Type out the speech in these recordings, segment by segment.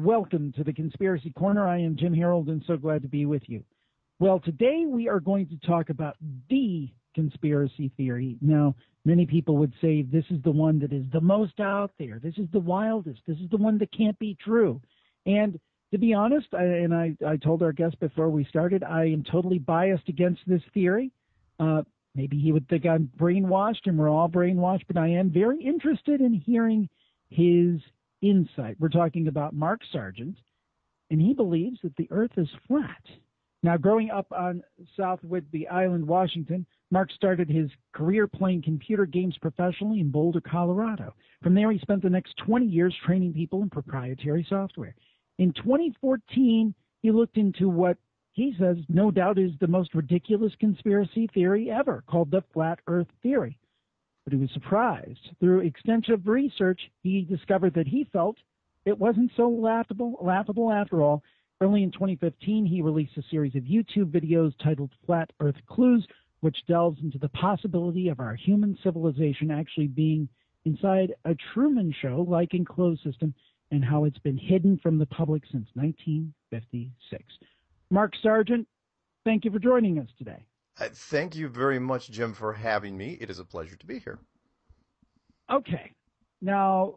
Welcome to the Conspiracy Corner. I am Jim Harold and so glad to be with you. Well, today we are going to talk about the conspiracy theory. Now, many people would say this is the one that is the most out there. This is the wildest. This is the one that can't be true. And to be honest, I told our guest before we started, I am totally biased against this theory. Maybe he would think I'm brainwashed, and we're all brainwashed, but I am very interested in hearing his insight. We're talking about Mark Sargent, and he believes that the earth is flat. Now, growing up on South Whidbey Island, Washington, Mark started his career playing computer games professionally in Boulder, Colorado. From there, he spent the next 20 years training people in proprietary software. In 2014, he looked into what he says no doubt is the most ridiculous conspiracy theory ever, called the Flat Earth Theory. But he was surprised. Through extensive research, he discovered that he felt it wasn't so laughable after all. Early in 2015, he released a series of YouTube videos titled Flat Earth Clues, which delves into the possibility of our human civilization actually being inside a Truman Show-like enclosed system and how it's been hidden from the public since 1956. Mark Sargent, thank you for joining us today. Thank you very much, Jim, for having me. It is a pleasure to be here. Okay. Now,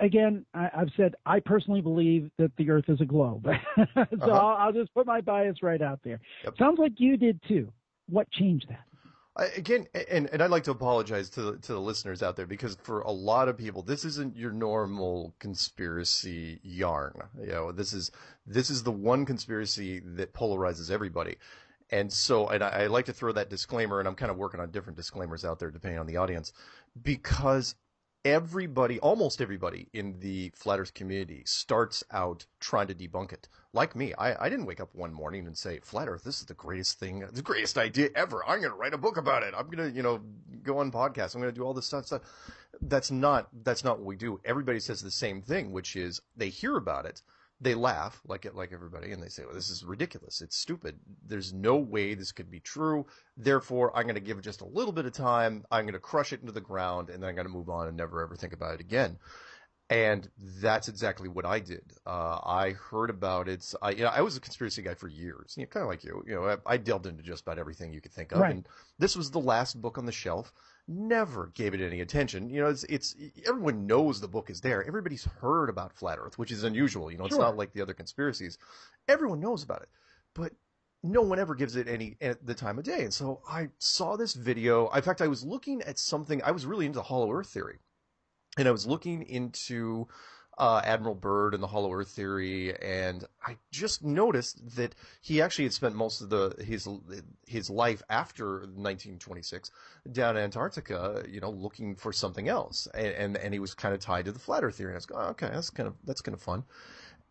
again, I've said I personally believe that the Earth is a globe. So I'll just put my bias right out there. Yep. Sounds like you did too. What changed that? Again, and I'd like to apologize to the listeners out there, because for a lot of people, this isn't your normal conspiracy yarn. You know, this is the one conspiracy that polarizes everybody. And so, and I like to throw that disclaimer, and I'm kind of working on different disclaimers out there depending on the audience, because everybody, almost everybody in the Flat Earth community starts out trying to debunk it. Like me, I didn't wake up one morning and say, Flat Earth, this is the greatest thing, the greatest idea ever. I'm going to write a book about it. I'm going to, go on podcasts. I'm going to do all this stuff. That's not what we do. Everybody says the same thing, which is they hear about it. They laugh like everybody, and they say, well, this is ridiculous. It's stupid. There's no way this could be true. Therefore, I'm going to give it just a little bit of time. I'm going to crush it into the ground, and then I'm going to move on and never, ever think about it again. And that's exactly what I did. I heard about it. I was a conspiracy guy for years, kind of like you. I delved into just about everything you could think of. Right. And this was the last book on the shelf. Never gave it any attention. It's everyone knows the book is there. Everybody's heard about Flat Earth, which is unusual. It's Sure. not like the other conspiracies. Everyone knows about it, but no one ever gives it at the time of day. And so I saw this video. In fact, I was looking at something. I was really into Hollow Earth theory, and I was looking into Admiral Byrd and the Hollow Earth theory, and I just noticed that he actually had spent most of his life after 1926 down in Antarctica, looking for something else, and he was kind of tied to the Flat Earth theory. And I was going, okay, that's kind of fun.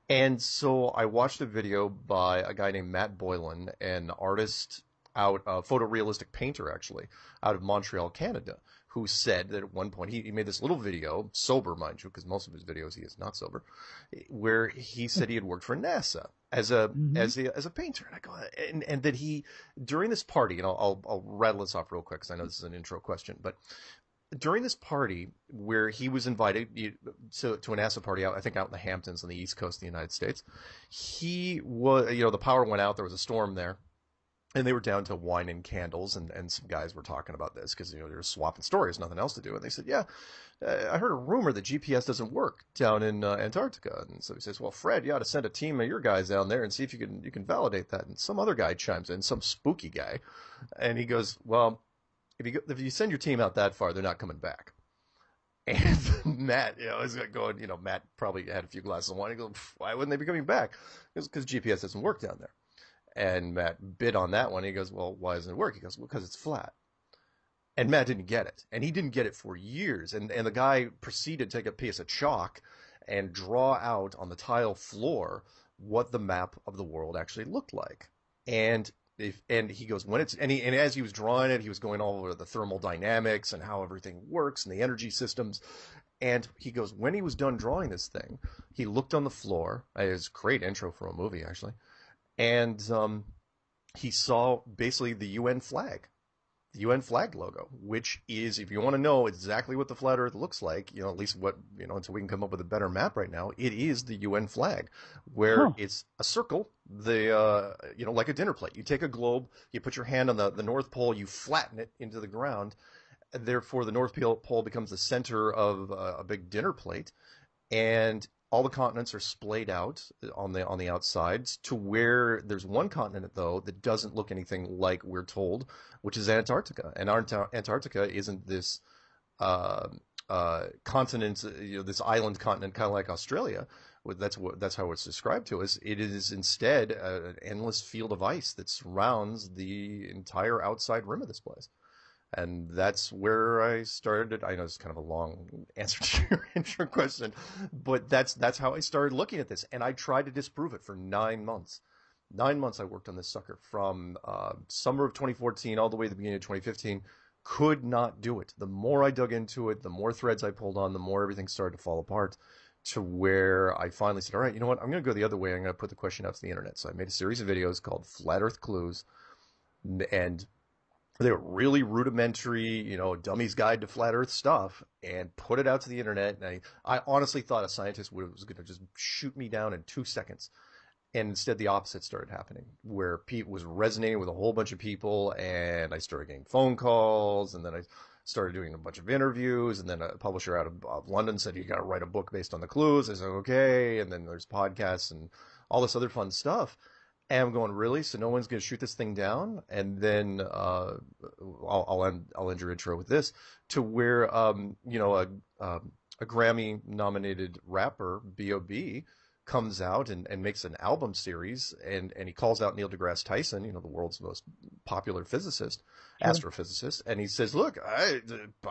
And so I watched a video by a guy named Matt Boylan, an artist a photorealistic painter actually, out of Montreal, Canada, who said that at one point he made this little video, sober, mind you, because most of his videos he is not sober, where he said he had worked for NASA as a painter. And I go, and that he, during this party, and I'll rattle this off real quick because I know this is an intro question, but during this party where he was invited to a NASA party out, I think out in the Hamptons on the East Coast of the United States, he was, the power went out, there was a storm there. And they were down to wine and candles, and some guys were talking about this because, they were swapping stories, nothing else to do. And they said, yeah, I heard a rumor that GPS doesn't work down in Antarctica. And so he says, well, Fred, you ought to send a team of your guys down there and see if you can validate that. And some other guy chimes in, some spooky guy. And he goes, well, if you send your team out that far, they're not coming back. And Matt, is going, Matt probably had a few glasses of wine. He goes, why wouldn't they be coming back? Because GPS doesn't work down there. And Matt bid on that one. He goes, well, why doesn't it work? He goes, well, because it's flat. And Matt didn't get it. And he didn't get it for years. And the guy proceeded to take a piece of chalk and draw out on the tile floor what the map of the world actually looked like. And he goes, and as he was drawing it, he was going all over the thermal dynamics and how everything works and the energy systems. And he goes, when he was done drawing this thing, he looked on the floor. It was a great intro for a movie, actually. And he saw basically the UN flag the UN flag logo, which is, if you want to know exactly what the flat Earth looks like, at least what, until we can come up with a better map right now, it is the UN flag, where it's a circle, like a dinner plate. You take a globe, you put your hand on the North Pole, you flatten it into the ground, and therefore the North Pole becomes the center of a big dinner plate, and all the continents are splayed out on the outsides to where there's one continent, though, that doesn't look anything like we're told, which is Antarctica. And Antarctica isn't this continent, this island continent, kind of like Australia. That's how it's described to us. It is instead an endless field of ice that surrounds the entire outside rim of this place. And that's where I started. I know it's kind of a long answer to your intro question, but that's how I started looking at this. And I tried to disprove it for 9 months. 9 months I worked on this sucker from summer of 2014 all the way to the beginning of 2015. Could not do it. The more I dug into it, the more threads I pulled on, the more everything started to fall apart, to where I finally said, all right, you know what? I'm going to go the other way. I'm going to put the question out to the internet. So I made a series of videos called Flat Earth Clues, and they were really rudimentary, dummy's guide to flat Earth stuff, and put it out to the internet. And I honestly thought a scientist was going to just shoot me down in 2 seconds. And instead, the opposite started happening, where Pete was resonating with a whole bunch of people, and I started getting phone calls, and then I started doing a bunch of interviews, and then a publisher out of London said, you got to write a book based on the clues. I said, okay. And then there's podcasts and all this other fun stuff. And I'm going, really? So no one's going to shoot this thing down? And then I'll end your intro with this, to where a Grammy-nominated rapper, B.O.B., comes out and makes an album series, and he calls out Neil deGrasse Tyson, the world's most popular physicist, astrophysicist, and he says, look, I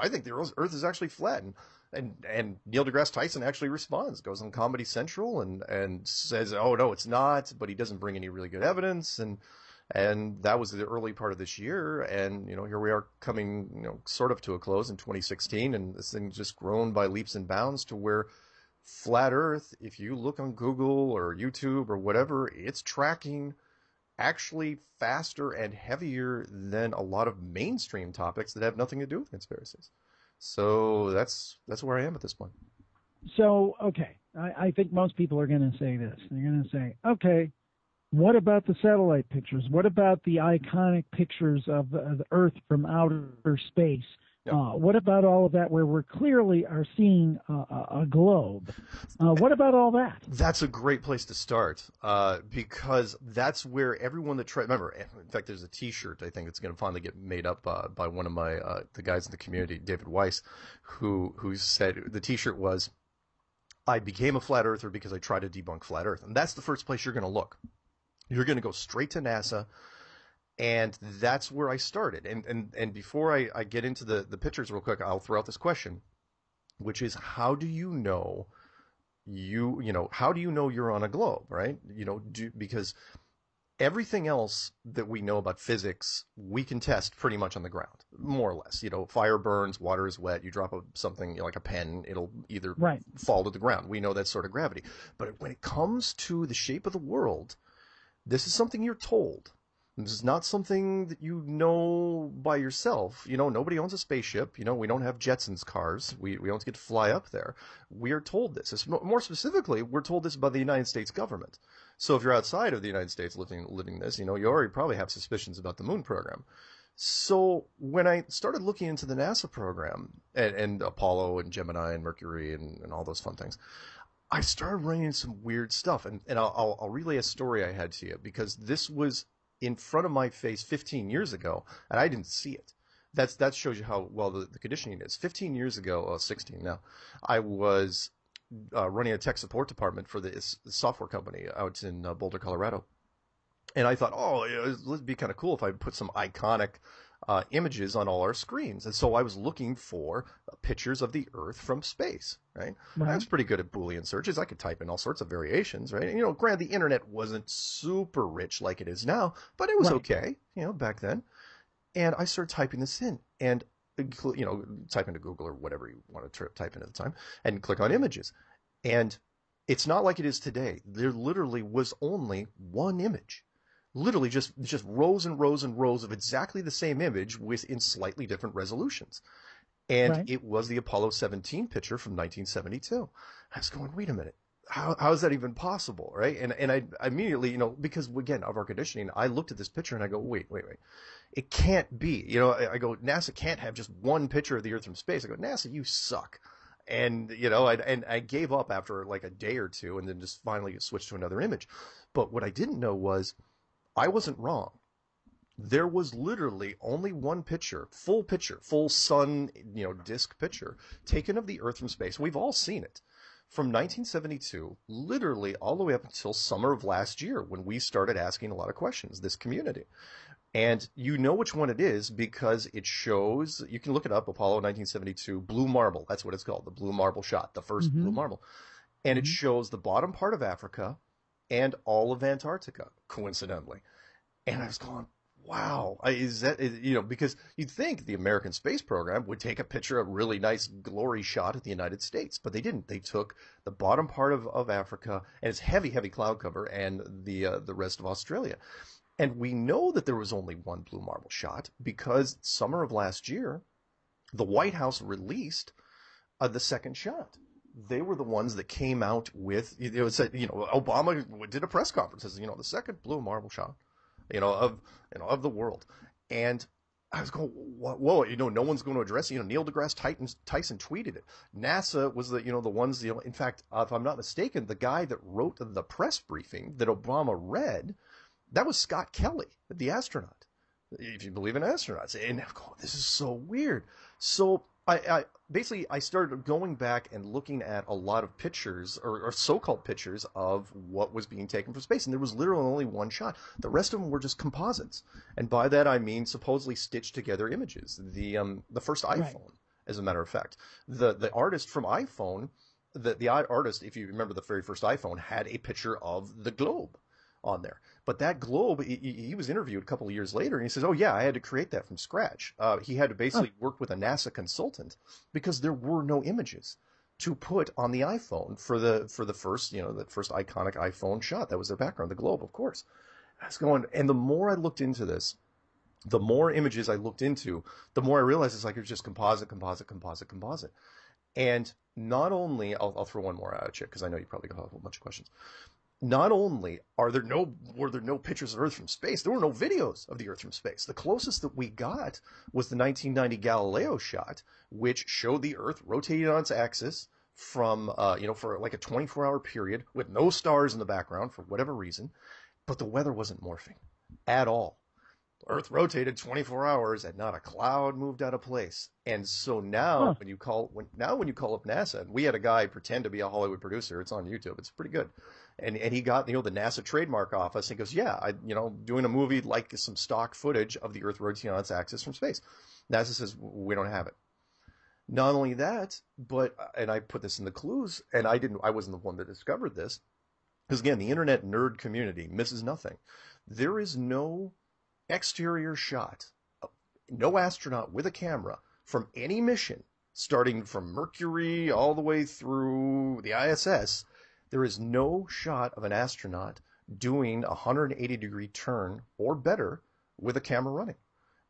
think the Earth is actually flat. And Neil deGrasse Tyson actually responds, goes on Comedy Central and says, oh, no, it's not, but he doesn't bring any really good evidence. And that was the early part of this year. And, here we are coming, sort of to a close in 2016. And this thing's just grown by leaps and bounds to where flat Earth, if you look on Google or YouTube or whatever, it's tracking actually faster and heavier than a lot of mainstream topics that have nothing to do with conspiracies. So that's where I am at this point. So, okay, I think most people are going to say this. They're going to say, okay, what about the satellite pictures? What about the iconic pictures of the Earth from outer space? Yep. What about all of that where we clearly are seeing a globe? What about all that? That's a great place to start because that's where everyone that tried. Remember, in fact, there's a T-shirt I think that's going to finally get made up by one of my the guys in the community, David Weiss, who said the T-shirt was, "I became a flat earther because I tried to debunk flat Earth," and that's the first place you're going to look. You're going to go straight to NASA. And that's where I started. And before I get into the pictures real quick, I'll throw out this question, which is, how do you know how do you know you're on a globe, right? Because everything else that we know about physics, we can test pretty much on the ground, more or less. Fire burns, water is wet, you drop something like a pen, it'll either fall to the ground. We know that's sort of gravity. But when it comes to the shape of the world, this is something you're told. This is not something that you know by yourself. Nobody owns a spaceship. We don't have Jetsons cars. We don't get to fly up there. We are told this. More specifically, we're told this by the United States government. So if you're outside of the United States living this, you already probably have suspicions about the moon program. So when I started looking into the NASA program and Apollo and Gemini and Mercury and all those fun things, I started running into some weird stuff. And I'll relay a story I had to you, because this was in front of my face 15 years ago, and I didn't see it. That shows you how well the conditioning is. 15 years ago, 16 now, I was running a tech support department for this software company out in Boulder, Colorado. And I thought, it would be kind of cool if I put some iconic images on all our screens. And so I was looking for pictures of the Earth from space, right? I was pretty good at Boolean searches. I could type in all sorts of variations, right? Granted, the internet wasn't super rich like it is now, but it was okay, back then. And I started typing this in and, type into Google or whatever you want to type in at the time and click on images. And it's not like it is today. There literally was only one image. Literally just rows and rows and rows of exactly the same image in slightly different resolutions. And Right. it was the Apollo 17 picture from 1972. I was going, wait a minute. How is that even possible, right? And I immediately, because again, of our conditioning, I looked at this picture and I go, wait. It can't be. I go, NASA can't have just one picture of the Earth from space. I go, NASA, you suck. And, I gave up after like a day or two and then just finally switched to another image. But what I didn't know was I wasn't wrong. There was literally only one picture, full sun, disk picture taken of the Earth from space. We've all seen it from 1972, literally all the way up until summer of last year when we started asking a lot of questions, this community. And you know which one it is because it shows, you can look it up, Apollo 1972, blue marble. That's what it's called, the blue marble shot, the first blue marble. And it shows the bottom part of Africa and all of Antarctica, coincidentally. And I was going, wow, is that, because you'd think the American space program would take a picture, a really nice glory shot at the United States, but they didn't. They took the bottom part of Africa and its heavy cloud cover and the rest of Australia. And we know that there was only one blue marble shot because summer of last year, the White House released the second shot. They were the ones that came out with, Obama did a press conference, says, the second blue marble shot, of the world. And I was going, whoa, no one's going to address it. Neil deGrasse Tyson tweeted it. NASA was the ones, in fact, if I'm not mistaken, the guy that wrote the press briefing that Obama read, that was Scott Kelly, the astronaut, if you believe in astronauts. And I'm going, this is so weird. So I basically started going back and looking at a lot of pictures or so-called pictures of what was being taken from space. And there was literally only one shot. The rest of them were just composites. And by that, I mean supposedly stitched together images. The first iPhone, right, as a matter of fact, the artist from iPhone, the artist, if you remember the very first iPhone, had a picture of the globe on there. But that globe, he was interviewed a couple of years later, and he says, oh, yeah, I had to create that from scratch. He had to basically work with a NASA consultant because there were no images to put on the iPhone for the first, the first iconic iPhone shot. That was their background, the globe, of course. I was going, and the more I looked into this, the more images I looked into, the more I realized it's like it was just composite. And not only, I'll throw one more at you because I know you probably got a whole bunch of questions. Not only were there no pictures of Earth from space, there were no videos of the Earth from space. The closest that we got was the 1990 Galileo shot, which showed the Earth rotating on its axis from, for like a 24-hour period with no stars in the background for whatever reason. But the weather wasn't morphing at all. Earth rotated 24 hours and not a cloud moved out of place. And so now when you call up NASA, and we had a guy pretend to be a Hollywood producer, it's on YouTube, it's pretty good. And he got, the NASA trademark office. He goes, yeah, doing a movie like some stock footage of the Earth rotating on its axis from space. NASA says, we don't have it. Not only that, but, and I put this in the clues, and I wasn't the one that discovered this, because again, the internet nerd community misses nothing. There is no exterior shot, no astronaut with a camera from any mission, starting from Mercury all the way through the ISS. There is no shot of an astronaut doing a 180-degree turn or better with a camera running.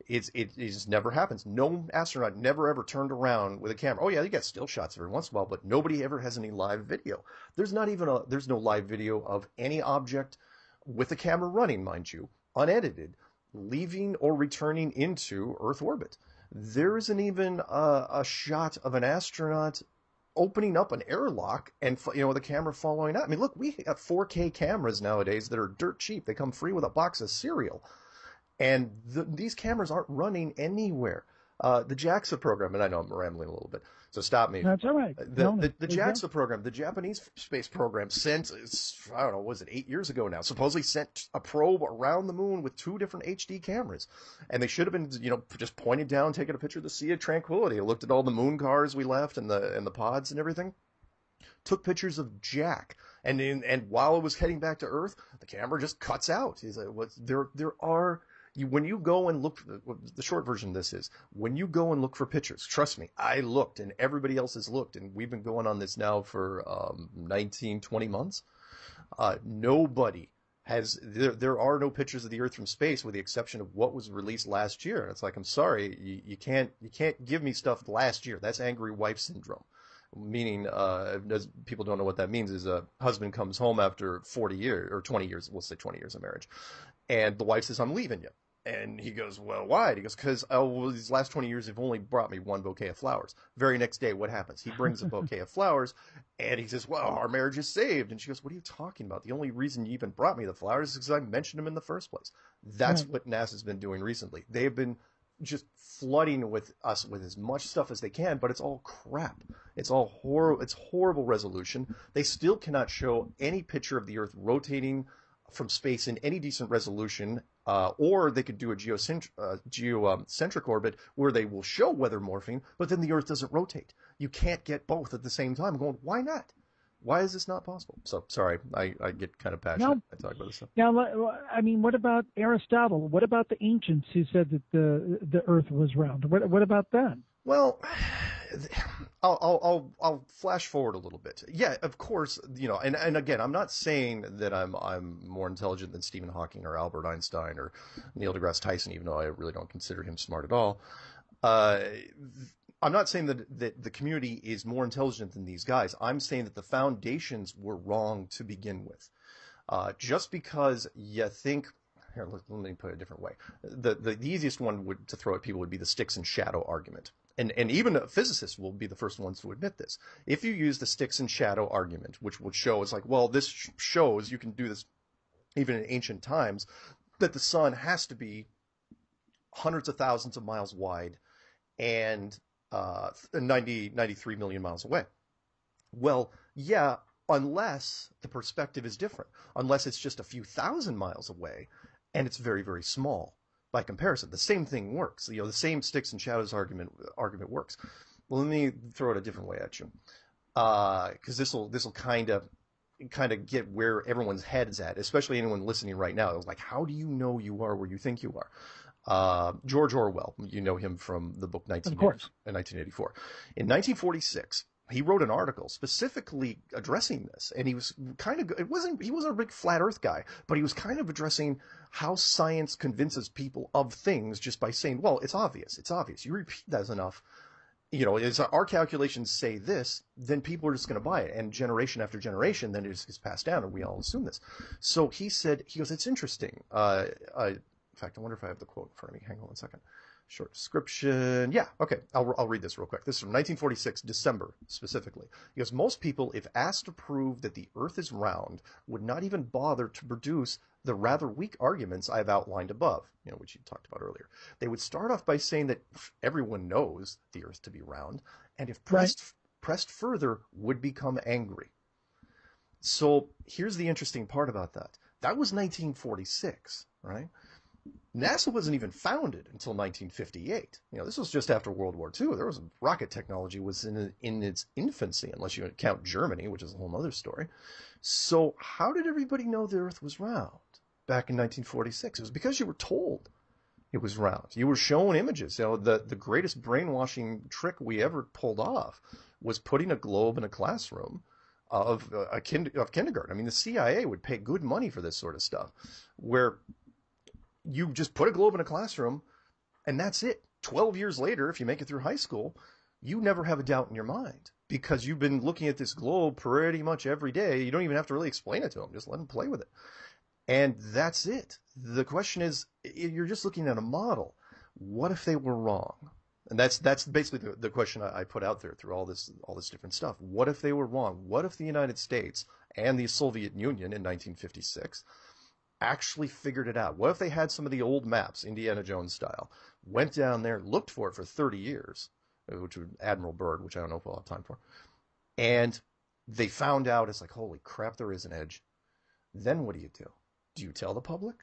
It just never happens. No astronaut never ever turned around with a camera. Oh yeah, you get still shots every once in a while, but nobody ever has any live video. There's no live video of any object with the camera running, mind you, unedited, leaving or returning into Earth orbit. There isn't even a shot of an astronaut opening up an airlock and the camera following up. I mean, look, we have 4K cameras nowadays that are dirt cheap. They come free with a box of cereal, and these cameras aren't running anywhere. The JAXA program, and I know I'm rambling a little bit, so stop me. That's all right. The JAXA program, the Japanese space program, sent, I don't know, was it 8 years ago now, supposedly sent a probe around the moon with 2 different HD cameras. And they should have been, just pointed down, taking a picture of the Sea of Tranquility. I looked at all the moon cars we left and the pods and everything. Took pictures of Jack. And while it was heading back to Earth, the camera just cuts out. He's like, when you go and look, the short version of this is, when you go and look for pictures, trust me, I looked and everybody else has looked, and we've been going on this now for 19, 20 months. Nobody there are no pictures of the Earth from space with the exception of what was released last year. And it's like, I'm sorry, you can't give me stuff last year. That's angry wife syndrome. Meaning, as people don't know what that means, is a husband comes home after 40 years or 20 years, we'll say 20 years of marriage, and the wife says, I'm leaving you. And he goes, well, why? And he goes, because these last 20 years have only brought me one bouquet of flowers. Very next day, what happens? He brings a bouquet of flowers, and he says, well, our marriage is saved. And she goes, what are you talking about? The only reason you even brought me the flowers is because I mentioned them in the first place. That's what NASA's been doing recently. They've been just flooding with us with as much stuff as they can, but it's all crap. It's all it's horrible resolution. They still cannot show any picture of the Earth rotating from space in any decent resolution, or they could do a geocentric orbit where they will show weather morphing, but then the Earth doesn't rotate. You can't get both at the same time. I'm going, why not? Why is this not possible? So, sorry, I get kind of passionate. I talk about this stuff. Now, I mean, what about Aristotle? What about the ancients who said that the Earth was round? What about them? Well, I'll flash forward a little bit. Yeah, of course, and again, I'm not saying that I'm more intelligent than Stephen Hawking or Albert Einstein or Neil deGrasse Tyson, even though I really don't consider him smart at all. I'm not saying that the community is more intelligent than these guys. I'm saying that the foundations were wrong to begin with. Just because you think, here, let me put it a different way. The easiest one to throw at people would be the sticks and shadow argument. And even physicists will be the first ones to admit this. If you use the sticks and shadow argument, which would show, it's like, well, this shows you can do this even in ancient times, that the sun has to be hundreds of thousands of miles wide and 93 million miles away. Well, yeah, unless the perspective is different, unless it's just a few thousand miles away and it's very, very small. By comparison, the same thing works. The same sticks and shadows argument works. Well, let me throw it a different way at you, because this will kind of get where everyone's head is at, especially anyone listening right now. It's like, how do you know you are where you think you are? George Orwell, you know him from the book 1984. In 1946. He wrote an article specifically addressing this, and he was he wasn't a big flat earth guy, but he was kind of addressing how science convinces people of things just by saying, well, it's obvious. You repeat that enough, as our calculations say this, then people are just going to buy it. And generation after generation, then it's passed down, and we all assume this. So he goes, it's interesting. In fact, I wonder if I have the quote in front of me. Hang on one second. Short description. Yeah, okay. I'll read this real quick. This is from 1946, December, specifically. He goes, most people, if asked to prove that the Earth is round, would not even bother to produce the rather weak arguments I've outlined above, which you talked about earlier. They would start off by saying that everyone knows the Earth to be round, and if pressed further, would become angry. So here's the interesting part about that. That was 1946, right? NASA wasn't even founded until 1958. This was just after World War II. Rocket technology was in its infancy, unless you count Germany, which is a whole other story. So how did everybody know the Earth was round back in 1946? It was because you were told it was round. You were shown images. The greatest brainwashing trick we ever pulled off was putting a globe in a classroom of kindergarten. I mean, the CIA would pay good money for this sort of stuff, where you just put a globe in a classroom, and that's it. 12 years later, if you make it through high school, you never have a doubt in your mind because you've been looking at this globe pretty much every day. You don't even have to really explain it to them. Just let them play with it. And that's it. The question is, you're just looking at a model. What if they were wrong? And that's basically the question I put out there through all this different stuff. What if they were wrong? What if the United States and the Soviet Union in 1956 actually figured it out? What if they had some of the old maps, Indiana Jones style, went down there, looked for it for 30 years, which would Admiral Byrd, which I don't know if we'll have time for, and they found out, it's like, holy crap, there is an edge. Then what do? Do you tell the public?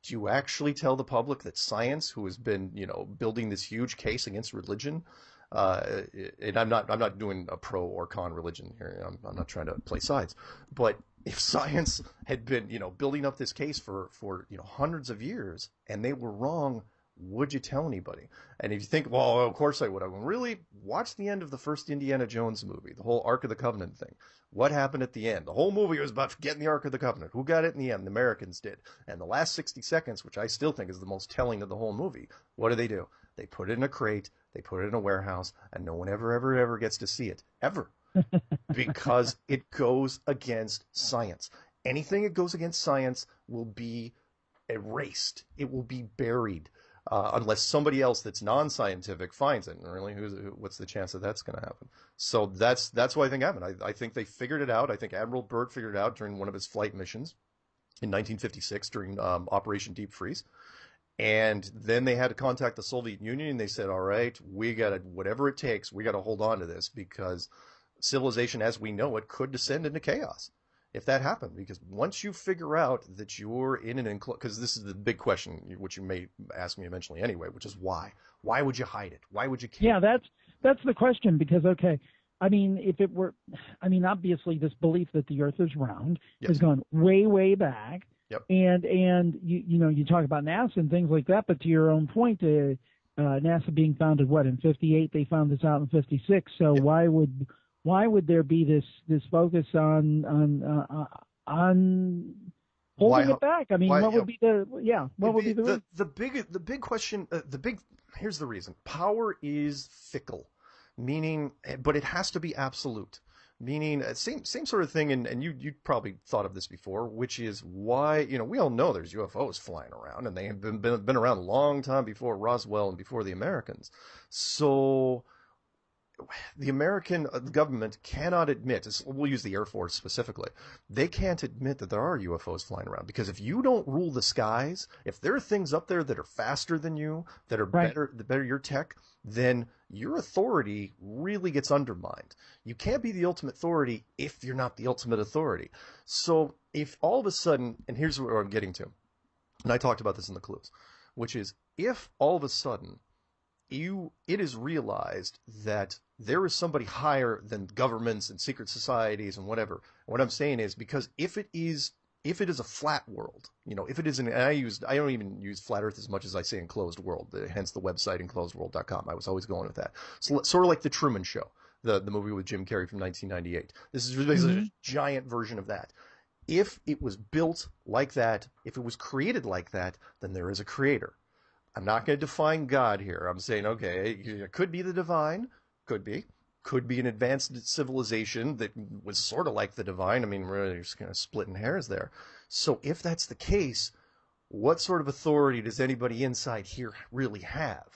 Do you actually tell the public that science, who has been, building this huge case against religion, and I'm not doing a pro or con religion here. I'm not trying to play sides, but if science had been, building up this case for hundreds of years and they were wrong, would you tell anybody? And if you think, well, of course I would. I would really watch the end of the first Indiana Jones movie, the whole Ark of the Covenant thing. What happened at the end? The whole movie was about getting the Ark of the Covenant. Who got it in the end? The Americans did. And the last 60 seconds, which I still think is the most telling of the whole movie, what do? They put it in a crate, they put it in a warehouse, and no one ever gets to see it. Ever. Because it goes against science. Anything that goes against science will be erased. It will be buried. Unless somebody else that's non-scientific finds it. And really, what's the chance that that's going to happen? So that's what I think happened. I think they figured it out. I think Admiral Byrd figured it out during one of his flight missions in 1956 during Operation Deep Freeze. And then they had to contact the Soviet Union, and they said, all right, we got to, whatever it takes, we got to hold on to this because civilization as we know it could descend into chaos if that happened. Because once you figure out that you're in an enclosed, because this is the big question, which you may ask me eventually anyway, which is why? Why would you hide it? Why would you keep it? Yeah, that's the question. Because, okay, I mean, if it were, I mean, obviously this belief that the Earth is round has gone way back. Yep. And you talk about NASA and things like that, but to your own point, NASA being founded in 58, they found this out in 56. So yep. why would there be this focus on holding it back? I mean, what would be the reason? The big question, here's the reason. Power is fickle, meaning, but it has to be absolute. Meaning, same sort of thing, and you probably thought of this before, which is why, we all know there's UFOs flying around, and they have been around a long time before Roswell and before the Americans. So the American government cannot admit, we'll use the Air Force specifically, they can't admit that there are UFOs flying around, because if you don't rule the skies, if there are things up there that are faster than you, that are better your tech, then your authority really gets undermined. You can't be the ultimate authority if you're not the ultimate authority. So if all of a sudden, and here's where I'm getting to, and I talked about this in the clues, which is if all of a sudden it is realized that there is somebody higher than governments and secret societies and whatever. What I'm saying is, because if it is a flat world, if it is and I don't even use flat earth as much as I say enclosed world, hence the website enclosedworld.com. I was always going with that. So sort of like the Truman Show, the movie with Jim Carrey from 1998. This is basically a giant version of that. If it was built like that, if it was created like that, then there is a creator. I'm not going to define God here. I'm saying, okay, it could be the divine, could be an advanced civilization that was sort of like the divine. I mean, we're just kind of splitting hairs there. So if that's the case, what sort of authority does anybody inside here really have?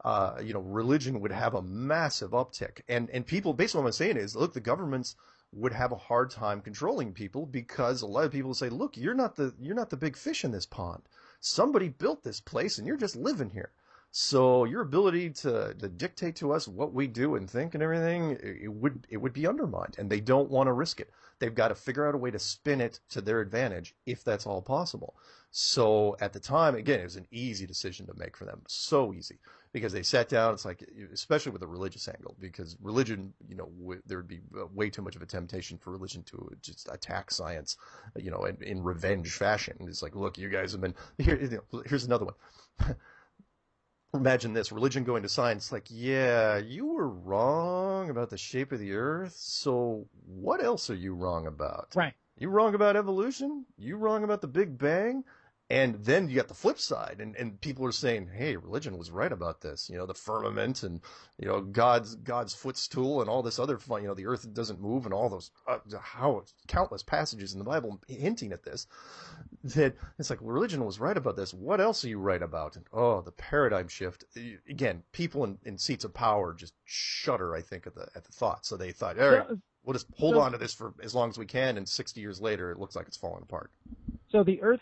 Religion would have a massive uptick. And people, basically what I'm saying is, look, the governments would have a hard time controlling people, because a lot of people say, look, you're not the big fish in this pond. Somebody built this place and you're just living here. So your ability to dictate to us what we do and think and everything, it would be undermined, and they don't want to risk it. They've got to figure out a way to spin it to their advantage if that's all possible. So at the time, again, it was an easy decision to make for them. So easy, because they sat down. It's like, especially with the religious angle, because religion, there would be way too much of a temptation for religion to just attack science, in revenge fashion. It's like, look, you guys have been here. Here's another one. Imagine this, religion going to science, like, yeah, you were wrong about the shape of the earth, so what else are you wrong about? Right. You wrong about evolution? You wrong about the Big Bang? And then you got the flip side, and people are saying, hey, religion was right about this, the firmament and, God's footstool and all this other fun, the earth doesn't move and all those, countless passages in the Bible hinting at this, that it's like, religion was right about this. What else are you right about? And, the paradigm shift. Again, people in seats of power just shudder, I think, at the thought. So they thought, all right, we'll just hold on to this for as long as we can, and 60 years later, it looks like it's falling apart. So the Earth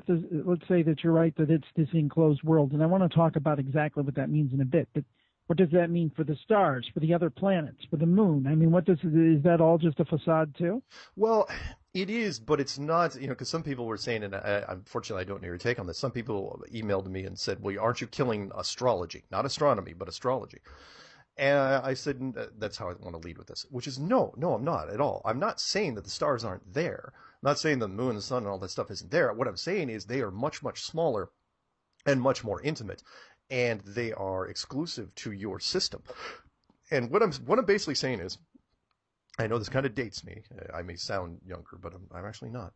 is, let's say that you're right, that it's this enclosed world, and I want to talk about exactly what that means in a bit. But what does that mean for the stars, for the other planets, for the moon? I mean, is that all just a facade too? Well, it is, but it's not, because some people were saying, and unfortunately I don't know your take on this, some people emailed me and said, well, aren't you killing astrology? Not astronomy, but astrology. And I said, that's how I want to lead with this, which is no, I'm not at all. I'm not saying that the stars aren't there. I'm not saying the moon, the sun, and all that stuff isn't there. What I'm saying is they are much, much smaller and much more intimate, and they are exclusive to your system. And what I'm basically saying is, I know this kind of dates me. I may sound younger, but I'm actually not.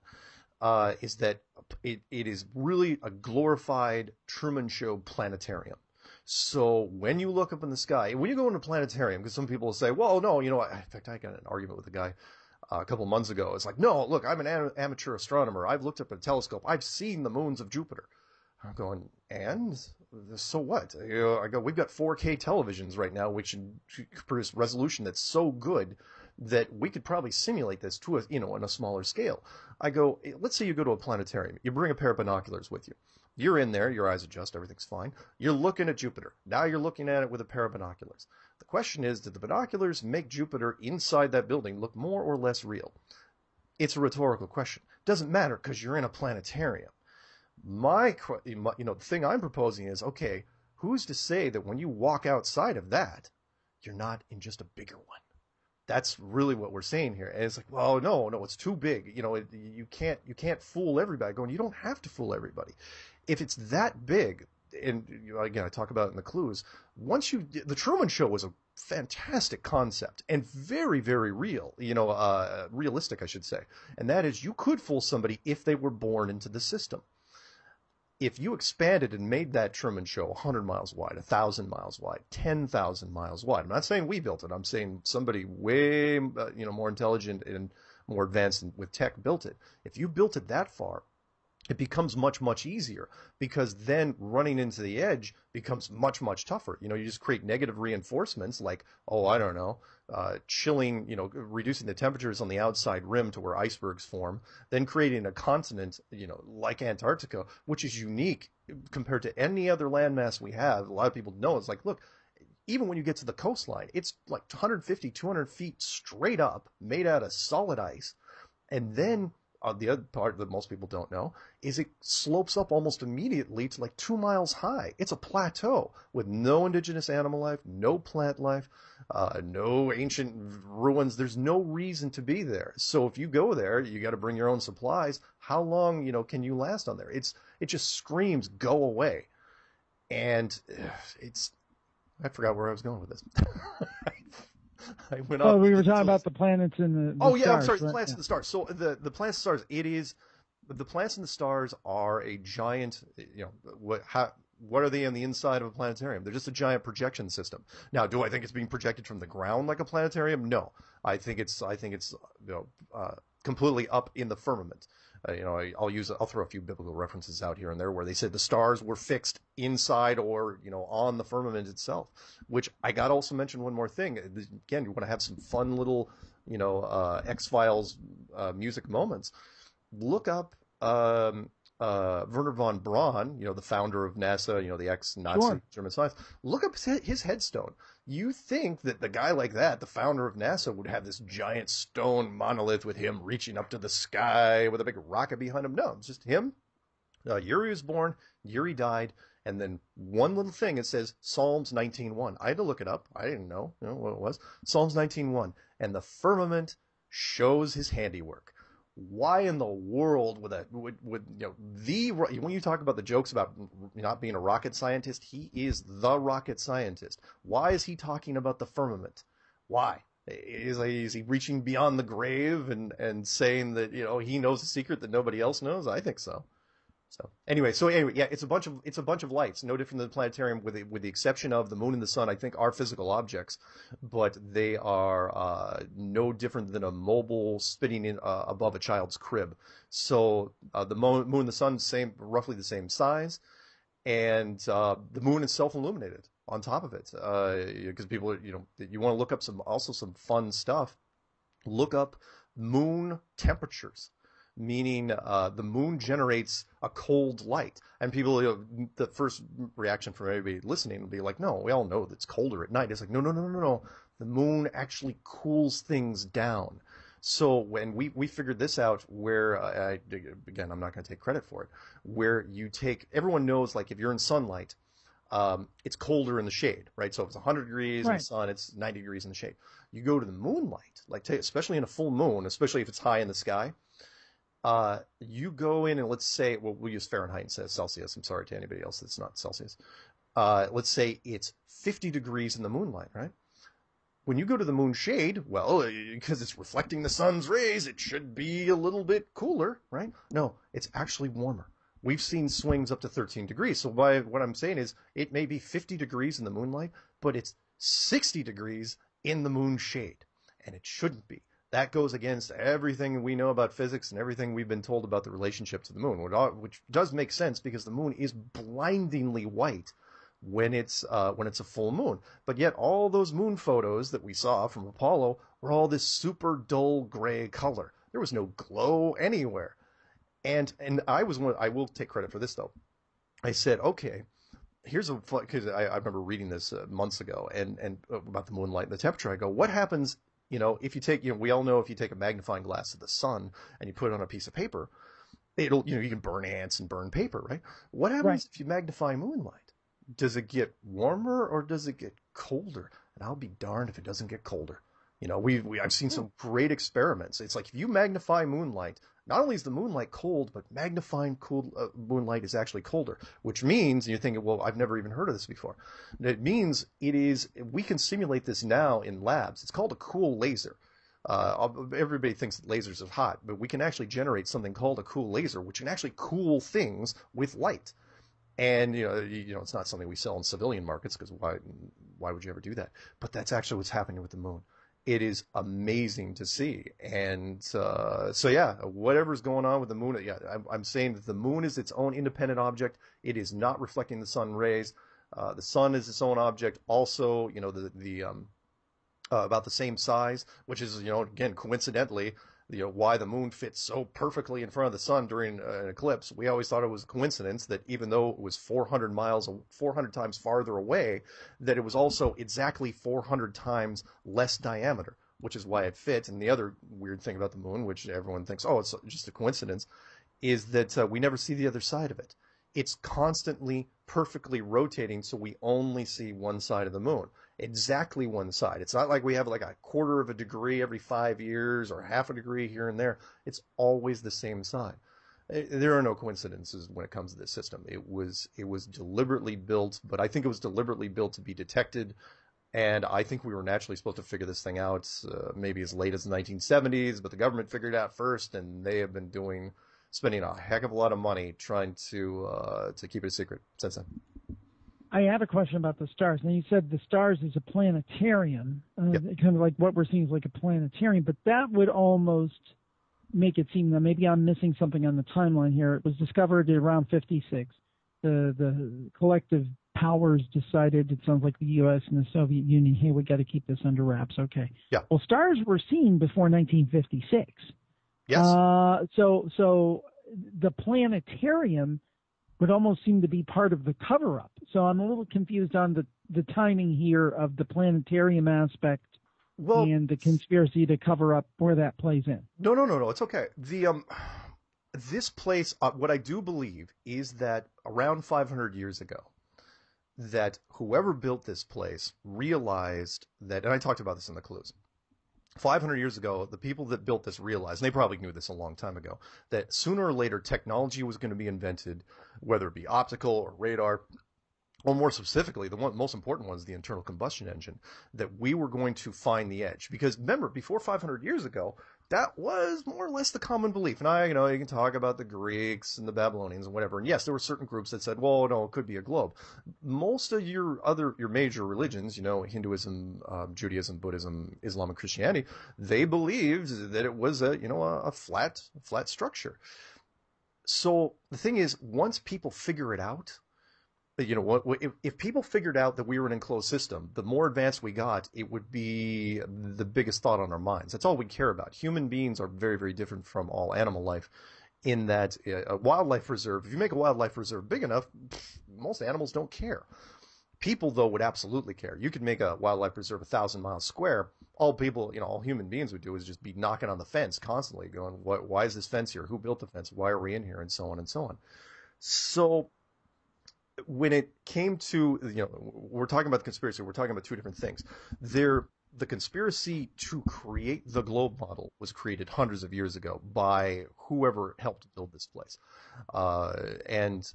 Is that it is really a glorified Truman Show planetarium. So when you look up in the sky, when you go into a planetarium, because some people will say, well, no, in fact, I got an argument with a guy a couple months ago. It's like, no, look, I'm an amateur astronomer. I've looked up at a telescope. I've seen the moons of Jupiter. I'm going, and so what? I go, we've got 4K televisions right now, which produce resolution that's so good that we could probably simulate this to on a smaller scale. I go, let's say you go to a planetarium. You bring a pair of binoculars with you. You're in there, your eyes adjust, everything's fine. You're looking at Jupiter. Now you're looking at it with a pair of binoculars. The question is, did the binoculars make Jupiter inside that building look more or less real? It's a rhetorical question. Doesn't matter because you're in a planetarium. The thing I'm proposing is, okay, who's to say that when you walk outside of that, you're not in just a bigger one? That's really what we're saying here. And it's like, well, no, it's too big. You can't fool everybody. Going, you don't have to fool everybody. If it's that big, and again, I talk about it in the clues. The Truman Show was a fantastic concept and very, very real. Realistic, I should say. And that is, you could fool somebody if they were born into the system. If you expanded and made that Truman Show 100 miles wide, 1,000 miles wide, 10,000 miles wide, I'm not saying we built it. I'm saying somebody way, more intelligent and more advanced with tech built it. If you built it that far, it becomes much, much easier because then running into the edge becomes much, much tougher. You just create negative reinforcements like, chilling, reducing the temperatures on the outside rim to where icebergs form, then creating a continent, like Antarctica, which is unique compared to any other landmass we have. A lot of people know it's like, look, even when you get to the coastline, it's like 150, 200 feet straight up, made out of solid ice. And then the other part that most people don't know is it slopes up almost immediately to like 2 miles high. It's a plateau with no indigenous animal life, no plant life, no ancient ruins. There's no reason to be there. So if you go there, you got to bring your own supplies. How long, can you last on there? It just screams, go away. And I forgot where I was going with this. I went off. Oh, we were talking about the planets and the stars. I'm sorry, the right? planets and the stars. So the planets and stars, the planets and the stars are a giant, what are they on the inside of a planetarium? They're just a giant projection system. Now, do I think it's being projected from the ground like a planetarium? No. I think it's completely up in the firmament. I'll throw a few biblical references out here and there where they said the stars were fixed inside or, on the firmament itself, which I got to also mention one more thing. Again, you want to have some fun little, X-Files music moments. Look up Wernher von Braun, the founder of NASA, the ex-Nazi German scientist. Look up his headstone. You think that the guy like that, the founder of NASA, would have this giant stone monolith with him reaching up to the sky with a big rocket behind him? No, it's just him. Yuri was born, Yuri died, and then one little thing, it says Psalms 19:1. I had to look it up. I didn't know, what it was. Psalms 19:1. And the firmament shows his handiwork. Why in the world when you talk about the jokes about not being a rocket scientist, he is the rocket scientist. Why is he talking about the firmament? Why? Is he reaching beyond the grave and saying that, he knows a secret that nobody else knows? I think so. So anyway, yeah, it's a bunch of lights, no different than the planetarium, with the exception of the moon and the sun. I think are physical objects, but they are no different than a mobile spinning in above a child's crib. So the moon and the sun, roughly the same size, and the moon is self-illuminated on top of it, because people, you want to look up some fun stuff. Look up moon temperatures. Meaning the moon generates a cold light. And people, the first reaction from everybody listening will be like, no, we all know that it's colder at night. It's like, no. The moon actually cools things down. So when we figured this out where, again, I'm not going to take credit for it, where everyone knows, like if you're in sunlight, it's colder in the shade, right? So if it's 100 degrees in the sun, it's 90 degrees in the shade. You go to the moonlight, especially in a full moon, especially if it's high in the sky, You go in and let's say, well, we'll use Fahrenheit instead of Celsius. I'm sorry to anybody else that's not Celsius. Let's say it's 50 degrees in the moonlight, right? When you go to the moon shade, well, because it's reflecting the sun's rays, it should be a little bit cooler, right? No, it's actually warmer. We've seen swings up to 13 degrees. So what I'm saying is it may be 50 degrees in the moonlight, but it's 60 degrees in the moon shade. And it shouldn't be. That goes against everything we know about physics and everything we've been told about the relationship to the moon, which does make sense because the moon is blindingly white when it's a full moon. But yet all those moon photos that we saw from Apollo were all this super dull gray color. There was no glow anywhere. And I will take credit for this though. I said, okay, here's because I remember reading this months ago and about the moonlight and the temperature. I go, what happens, if you take, we all know if you take a magnifying glass to the sun and you put it on a piece of paper, it'll, you can burn ants and burn paper, right? What happens if you magnify moonlight? Does it get warmer or does it get colder? And I'll be darned if it doesn't get colder. I've seen some great experiments. It's like if you magnify moonlight, not only is the moonlight cold, but magnifying moonlight is actually colder, which means, and you're thinking, well, I've never even heard of this before. It means we can simulate this now in labs. It's called a cool laser. Everybody thinks that lasers are hot, but we can actually generate something called a cool laser, which can actually cool things with light. And it's not something we sell in civilian markets because why would you ever do that? But that's actually what's happening with the moon. It is amazing to see. And so yeah, whatever's going on with the moon, yeah, I'm saying that the moon is its own independent object. It is not reflecting the sun rays. The sun is its own object. Also, about the same size, which is again coincidentally why the moon fits so perfectly in front of the sun during an eclipse. We always thought it was a coincidence that even though it was 400 times farther away, that it was also exactly 400 times less diameter, which is why it fit. And the other weird thing about the moon, which everyone thinks, oh, it's just a coincidence, is that we never see the other side of it. It's constantly perfectly rotating, so we only see one side of the moon. Exactly one side. It's not like we have like a quarter of a degree every 5 years or half a degree here and there. It's always the same side. There are no coincidences when it comes to this system. It was deliberately built, but I think it was deliberately built to be detected. And I think we were naturally supposed to figure this thing out maybe as late as the 1970s, but the government figured it out first, and they have been spending a heck of a lot of money trying to keep it a secret since then. I have a question about the stars. Now, you said the stars is a planetarium, Yep. kind of like what we're seeing is like a planetarium, but that would almost make it seem that maybe I'm missing something on the timeline here. It was discovered around 56. The collective powers decided, it sounds like the U.S. and the Soviet Union, hey, we got to keep this under wraps. Okay. Yeah. Well, stars were seen before 1956. Yes. So the planetarium would almost seem to be part of the cover-up. So I'm a little confused on the timing here of the planetarium aspect and the conspiracy to cover up where that plays in. No. It's okay. This place, what I do believe is that around 500 years ago, that whoever built this place realized that, and I talked about this in the clues, 500 years ago, the people that built this realized, and they probably knew this a long time ago, that sooner or later technology was going to be invented, whether it be optical or radar, or more specifically, the most important one is the internal combustion engine, that we were going to find the edge. Because remember, before 500 years ago, that was more or less the common belief. And you can talk about the Greeks and the Babylonians and whatever. And yes, there were certain groups that said, well, no, it could be a globe. Most of your major religions, Hinduism, Judaism, Buddhism, Islam, and Christianity, they believed that it was a flat structure. So the thing is, once people figure it out, if people figured out that we were an enclosed system, the more advanced we got, it would be the biggest thought on our minds. That's all we care about. Human beings are very, very different from all animal life in that a wildlife reserve, if you make a wildlife reserve big enough, most animals don't care. People, though, would absolutely care. You could make a wildlife reserve 1,000 miles square. All human beings would do is just be knocking on the fence constantly, going, why is this fence here? Who built the fence? Why are we in here? And so on and so on. So when it came to, we're talking about the conspiracy, we're talking about two different things. There the conspiracy to create the globe model was created hundreds of years ago by whoever helped build this place. And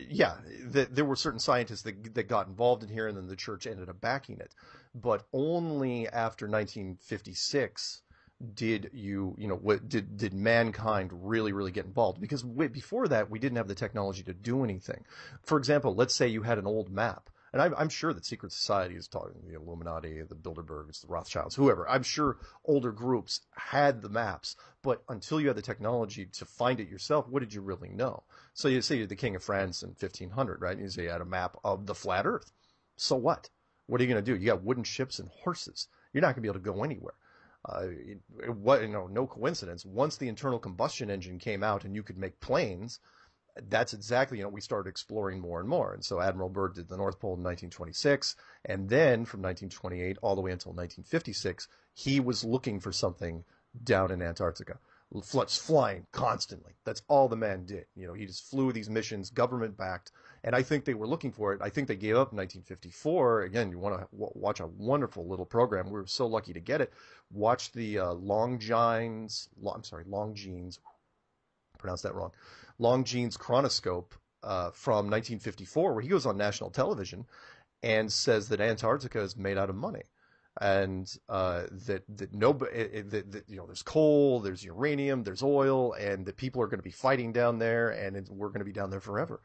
yeah, there were certain scientists that got involved in here, and then the church ended up backing it. But only after 1956 did mankind really get involved, because before that we didn't have the technology to do anything. For example, let's say you had an old map, and I'm sure that secret societies, talking the Illuminati, the Bilderbergs, the Rothschilds, whoever, I'm sure older groups had the maps, but until you had the technology to find it yourself, what did you really know? So you say you're the King of France in 1500, right? And you say you had a map of the flat Earth. So what? What are you going to do? You got wooden ships and horses. You're not going to be able to go anywhere. No coincidence. Once the internal combustion engine came out and you could make planes, that's exactly, we started exploring more and more. And so Admiral Byrd did the North Pole in 1926, and then from 1928 all the way until 1956, he was looking for something down in Antarctica. Flying constantly. That's all the man did. He just flew these missions, government-backed, and I think they were looking for it. I think they gave up in 1954. Again, you want to watch a wonderful little program. We were so lucky to get it. Watch the Longines, pronounced that wrong, Longines chronoscope from 1954, where he goes on national television and says that Antarctica is made out of money. And that there's coal, there's uranium, there's oil, and that people are going to be fighting down there, and we're going to be down there forever.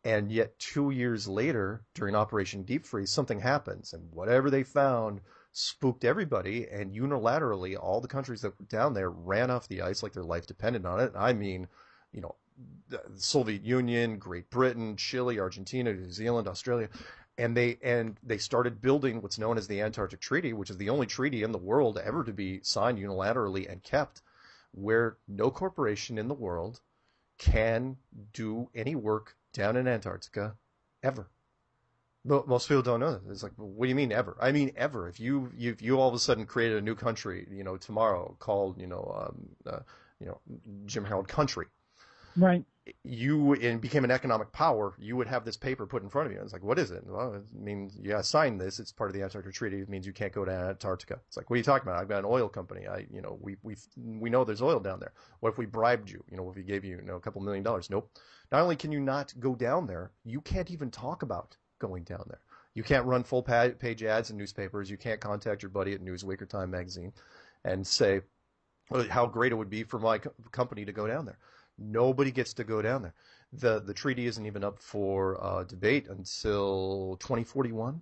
And yet 2 years later, during Operation Deep Freeze, something happens, and whatever they found spooked everybody, and unilaterally all the countries that were down there ran off the ice like their life depended on it. I mean, the Soviet Union, Great Britain, Chile, Argentina, New Zealand, Australia. And they started building what's known as the Antarctic Treaty, which is the only treaty in the world ever to be signed unilaterally and kept, where no corporation in the world can do any work down in Antarctica ever. Most people don't know that. It's like, what do you mean ever? I mean ever. If you all of a sudden created a new country, tomorrow called Jim Harold country, right? And became an economic power, you would have this paper put in front of you. And it's like, what is it? Well, it means you got to sign this. It's part of the Antarctic Treaty. It means you can't go to Antarctica. It's like, what are you talking about? I've got an oil company. We know there's oil down there. What if we bribed you? If we gave you, a couple $1 million? Nope. Not only can you not go down there, you can't even talk about going down there. You can't run full page ads in newspapers. You can't contact your buddy at Newsweek or Time Magazine and say how great it would be for my company to go down there. Nobody gets to go down there. The treaty isn't even up for debate until 2041.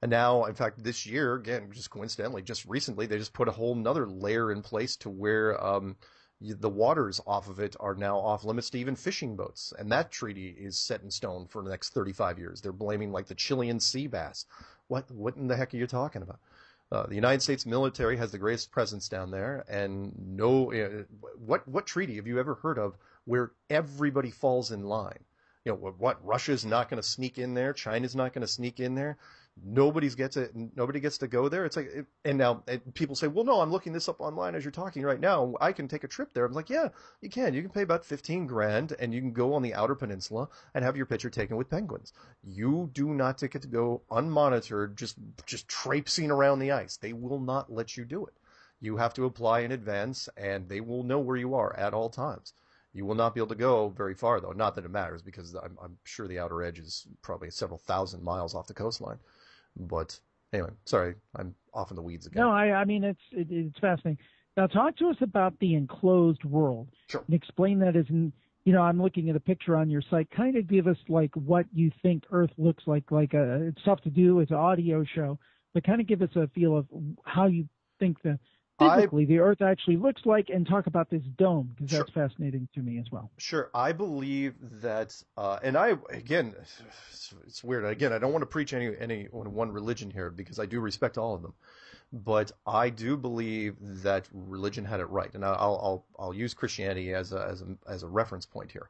And now, in fact, this year, again, just coincidentally, just recently, they just put a whole nother layer in place to where the waters off of it are now off limits to even fishing boats. And that treaty is set in stone for the next 35 years. They're blaming like the Chilean sea bass. What in the heck are you talking about? The United States military has the greatest presence down there, and what treaty have you ever heard of where everybody falls in line? Russia's not going to sneak in there, China's not going to sneak in there, nobody gets to go there. It's like, and now people say, well, no, I'm looking this up online as you're talking right now. I can take a trip there. I'm like, yeah, you can. You can pay about 15 grand and you can go on the outer peninsula and have your picture taken with penguins. You do not get to go unmonitored, just traipsing around the ice. They will not let you do it. You have to apply in advance, and they will know where you are at all times. You will not be able to go very far, though. Not that it matters, because I'm sure the outer edge is probably several thousand miles off the coastline. But anyway, sorry, I'm off in the weeds again. No, I mean, it's fascinating. Now, talk to us about the enclosed world. Sure. And explain that as I'm looking at a picture on your site. Kind of give us like what you think Earth looks like. It's tough to do. It's an audio show, but kind of give us a feel of how you think physically the Earth actually looks like, and talk about this dome, because that's fascinating to me as well. Sure. I believe that, again, it's weird. Again, I don't want to preach any one religion here, because I do respect all of them. But I do believe that religion had it right, and I'll use Christianity as a reference point here,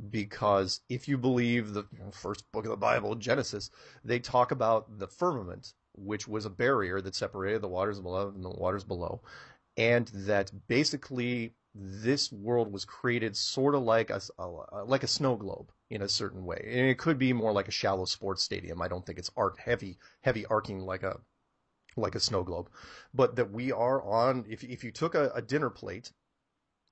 because if you believe the first book of the Bible, Genesis, they talk about the firmament, which was a barrier that separated the waters above and the waters below, and that basically this world was created sort of like a snow globe in a certain way, and it could be more like a shallow sports stadium. I don't think it's heavy arcing like a like a snow globe, but that we are on, if you took a dinner plate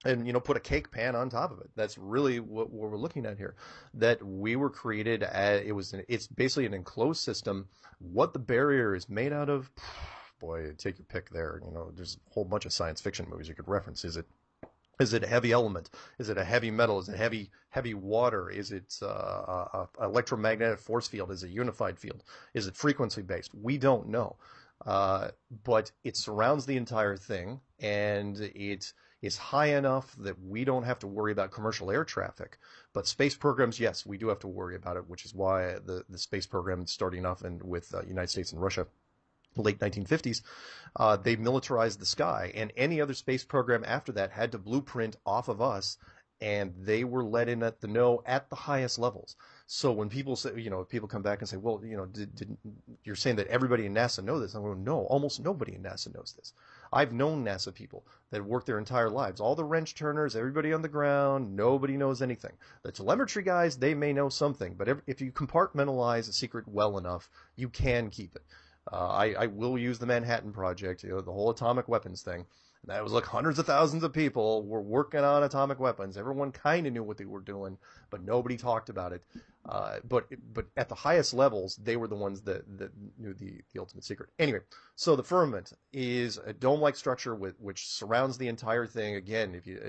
and, put a cake pan on top of it, that's really what we're looking at here. That we were created as, it's basically an enclosed system. What the barrier is made out of, boy, take your pick there. There's a whole bunch of science fiction movies you could reference. Is it a heavy element? Is it a heavy metal? Is it heavy water? Is it a electromagnetic force field? Is it a unified field? Is it frequency based? We don't know. But it surrounds the entire thing, and it is high enough that we don't have to worry about commercial air traffic. But space programs, yes, we do have to worry about it, which is why the space program starting off with United States and Russia, late 1950s, they militarized the sky, and any other space program after that had to blueprint off of us, and they were let in at the know at the highest levels. So when people say, people come back and say, well, you're saying that everybody in NASA know this? I'm going, no, almost nobody in NASA knows this. I've known NASA people that worked their entire lives. All the wrench turners, everybody on the ground, nobody knows anything. The telemetry guys, they may know something, but if you compartmentalize a secret well enough, you can keep it. I will use the Manhattan Project, the whole atomic weapons thing. That was like hundreds of thousands of people were working on atomic weapons. Everyone kind of knew what they were doing, but nobody talked about it. But at the highest levels, they were the ones that knew the ultimate secret. Anyway, so the firmament is a dome-like structure which surrounds the entire thing. Again, if you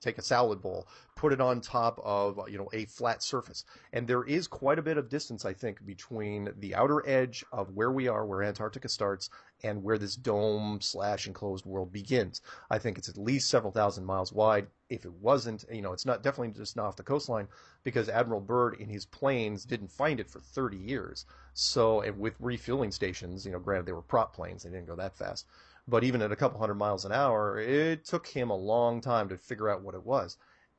take a salad bowl, put it on top of a flat surface, and there is quite a bit of distance, I think, between the outer edge of where we are, where Antarctica starts, and where this dome/enclosed world begins. I think it's at least several thousand miles wide. If it wasn't, it's not definitely just not off the coastline, because Admiral Byrd in his planes didn't find it for 30 years. So, and with refueling stations, granted they were prop planes, they didn't go that fast, but even at a couple hundred miles an hour, it took him a long time to figure out what it was.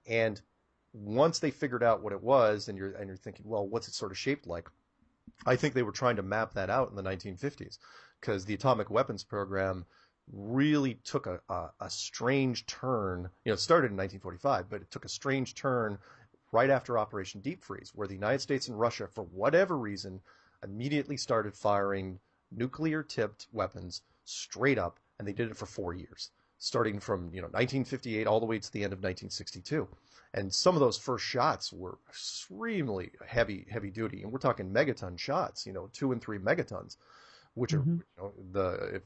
And once they figured out what it was, and you're thinking, well, what's it sort of shaped like? I think they were trying to map that out in the 1950s, because the atomic weapons program really took a strange turn. It started in 1945, but it took a strange turn right after Operation Deep Freeze, where the United States and Russia, for whatever reason, immediately started firing nuclear-tipped weapons straight up, and they did it for 4 years, starting from 1958 all the way to the end of 1962. And some of those first shots were extremely heavy duty, and we're talking megaton shots, 2 and 3 megatons, which are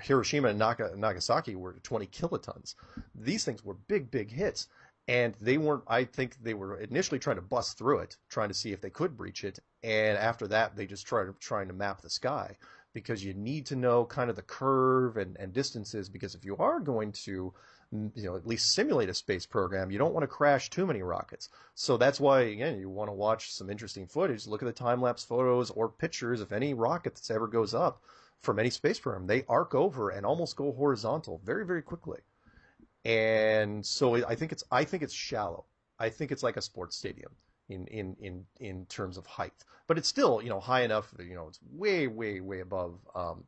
Hiroshima and Nagasaki were 20 kilotons. These things were big hits, and they weren't. I think they were initially trying to bust through it, trying to see if they could breach it, and after that they just trying to map the sky, because you need to know kind of the curve and distances, because if you are going to at least simulate a space program, you don't want to crash too many rockets. So that's why, again, you want to watch some interesting footage. Look at the time-lapse photos or pictures of any rocket that's ever goes up from any space program. They arc over and almost go horizontal very, very quickly. And so I think it's shallow. I think it's like a sports stadium in terms of height, but it's still high enough that it's way above